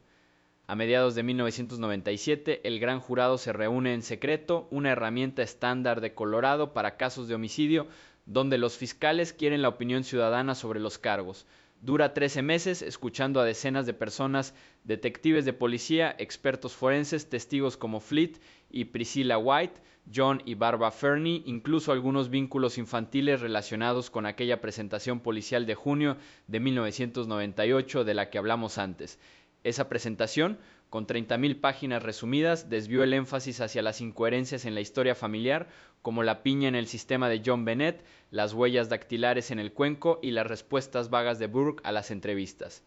A mediados de 1997, el gran jurado se reúne en secreto, una herramienta estándar de Colorado para casos de homicidio, donde los fiscales quieren la opinión ciudadana sobre los cargos. Dura 13 meses escuchando a decenas de personas, detectives de policía, expertos forenses, testigos como Fleet y Priscilla White, John y Barbara Fernie, incluso algunos vínculos infantiles relacionados con aquella presentación policial de junio de 1998 de la que hablamos antes. Esa presentación, con 30.000 páginas resumidas, desvió el énfasis hacia las incoherencias en la historia familiar, como la piña en el sistema de John Bennett, las huellas dactilares en el cuenco y las respuestas vagas de Burke a las entrevistas.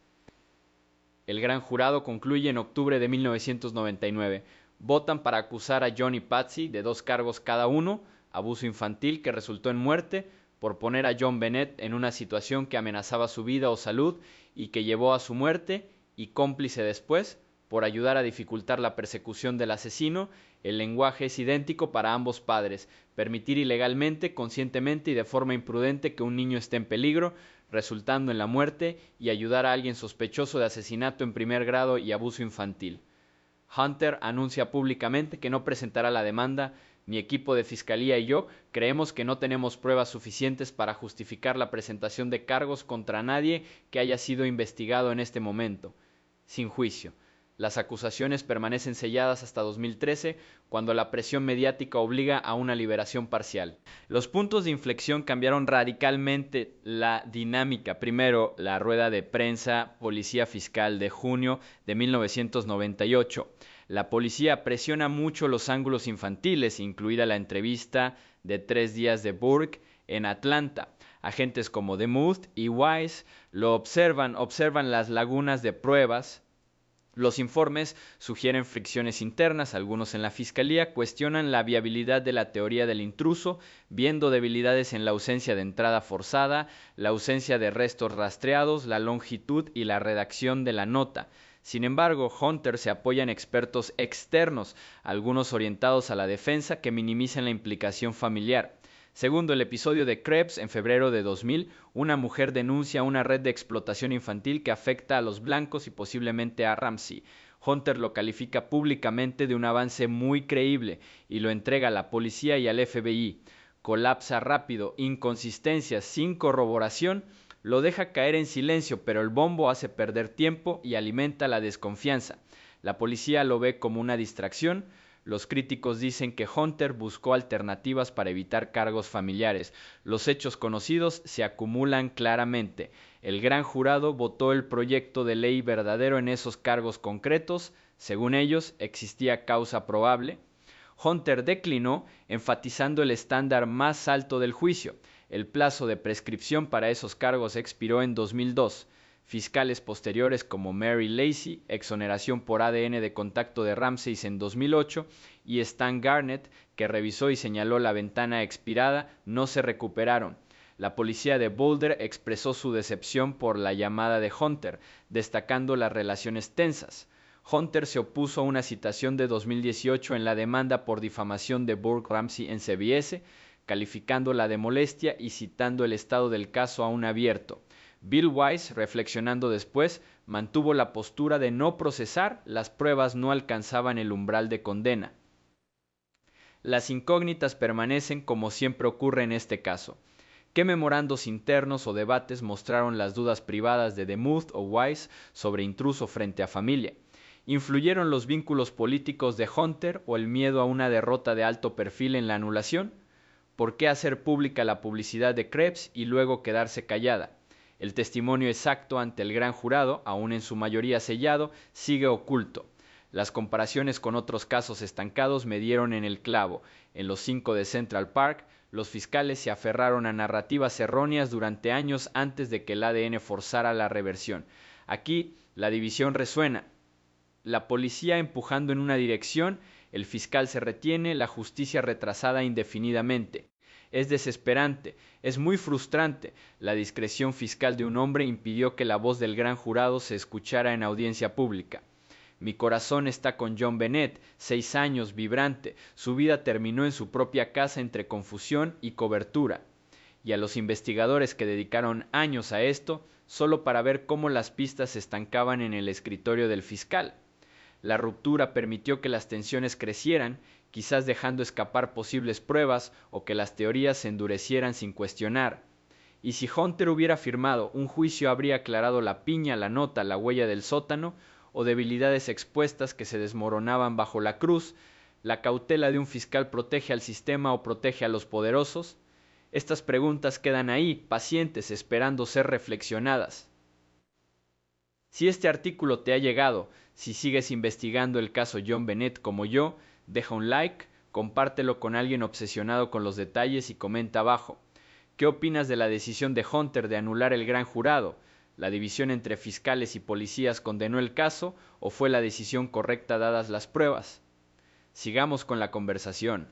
El gran jurado concluye en octubre de 1999. Votan para acusar a John y Patsy de 2 cargos cada uno: abuso infantil que resultó en muerte, por poner a John Bennett en una situación que amenazaba su vida o salud y que llevó a su muerte, y cómplice después, por ayudar a dificultar la persecución del asesino. El lenguaje es idéntico para ambos padres: permitir ilegalmente, conscientemente y de forma imprudente que un niño esté en peligro, resultando en la muerte, y ayudar a alguien sospechoso de asesinato en primer grado y abuso infantil. Hunter anuncia públicamente que no presentará la demanda. Mi equipo de fiscalía y yo creemos que no tenemos pruebas suficientes para justificar la presentación de cargos contra nadie que haya sido investigado en este momento. Sin juicio. Las acusaciones permanecen selladas hasta 2013, cuando la presión mediática obliga a una liberación parcial. Los puntos de inflexión cambiaron radicalmente la dinámica. Primero, la rueda de prensa policía fiscal de junio de 1998. La policía presiona mucho los ángulos infantiles, incluida la entrevista de 3 días de Burke en Atlanta. Agentes como DeMuth y Wise lo observan las lagunas de pruebas. Los informes sugieren fricciones internas. Algunos en la fiscalía cuestionan la viabilidad de la teoría del intruso, viendo debilidades en la ausencia de entrada forzada, la ausencia de restos rastreados, la longitud y la redacción de la nota. Sin embargo, Hunter se apoya en expertos externos, algunos orientados a la defensa, que minimizan la implicación familiar. Segundo el episodio de Krebs, en febrero de 2000, una mujer denuncia una red de explotación infantil que afecta a los blancos y posiblemente a Ramsey. Hunter lo califica públicamente de un avance muy creíble y lo entrega a la policía y al FBI. Colapsa rápido, inconsistencias, sin corroboración, lo deja caer en silencio, pero el bombo hace perder tiempo y alimenta la desconfianza. La policía lo ve como una distracción. Los críticos dicen que Hunter buscó alternativas para evitar cargos familiares. Los hechos conocidos se acumulan claramente. El gran jurado votó el proyecto de ley verdadero en esos cargos concretos. Según ellos, existía causa probable. Hunter declinó, enfatizando el estándar más alto del juicio. El plazo de prescripción para esos cargos expiró en 2002. Fiscales posteriores como Mary Lacy, exoneración por ADN de contacto de Ramsey en 2008, y Stan Garnett, que revisó y señaló la ventana expirada, no se recuperaron. La policía de Boulder expresó su decepción por la llamada de Hunter, destacando las relaciones tensas. Hunter se opuso a una citación de 2018 en la demanda por difamación de Burke Ramsey en CBS, calificándola de molestia y citando el estado del caso aún abierto. Bill Wise, reflexionando después, mantuvo la postura de no procesar. Las pruebas no alcanzaban el umbral de condena. Las incógnitas permanecen, como siempre ocurre en este caso. ¿Qué memorandos internos o debates mostraron las dudas privadas de DeMuth o Wise sobre intruso frente a familia? ¿Influyeron los vínculos políticos de Hunter o el miedo a una derrota de alto perfil en la anulación? ¿Por qué hacer pública la publicidad de Krebs y luego quedarse callada? El testimonio exacto ante el gran jurado, aún en su mayoría sellado, sigue oculto. Las comparaciones con otros casos estancados me dieron en el clavo. En los 5 de Central Park, los fiscales se aferraron a narrativas erróneas durante años antes de que el ADN forzara la reversión. Aquí, la división resuena. La policía empujando en una dirección, el fiscal se retiene, la justicia retrasada indefinidamente. Es desesperante, es muy frustrante. La discreción fiscal de un hombre impidió que la voz del gran jurado se escuchara en audiencia pública. Mi corazón está con John Bennett, 6 años, vibrante. Su vida terminó en su propia casa entre confusión y cobertura. Y a los investigadores que dedicaron años a esto, solo para ver cómo las pistas se estancaban en el escritorio del fiscal. La ruptura permitió que las tensiones crecieran, quizás dejando escapar posibles pruebas o que las teorías se endurecieran sin cuestionar. Y si Hunter hubiera firmado, un juicio habría aclarado la piña, la nota, la huella del sótano o debilidades expuestas que se desmoronaban bajo la cruz. ¿La cautela de un fiscal protege al sistema o protege a los poderosos? Estas preguntas quedan ahí, pacientes, esperando ser reflexionadas. Si este artículo te ha llegado, si sigues investigando el caso John Bennett como yo, deja un like, compártelo con alguien obsesionado con los detalles y comenta abajo. ¿Qué opinas de la decisión de Hunter de anular el gran jurado? ¿La división entre fiscales y policías condenó el caso o fue la decisión correcta dadas las pruebas? Sigamos con la conversación.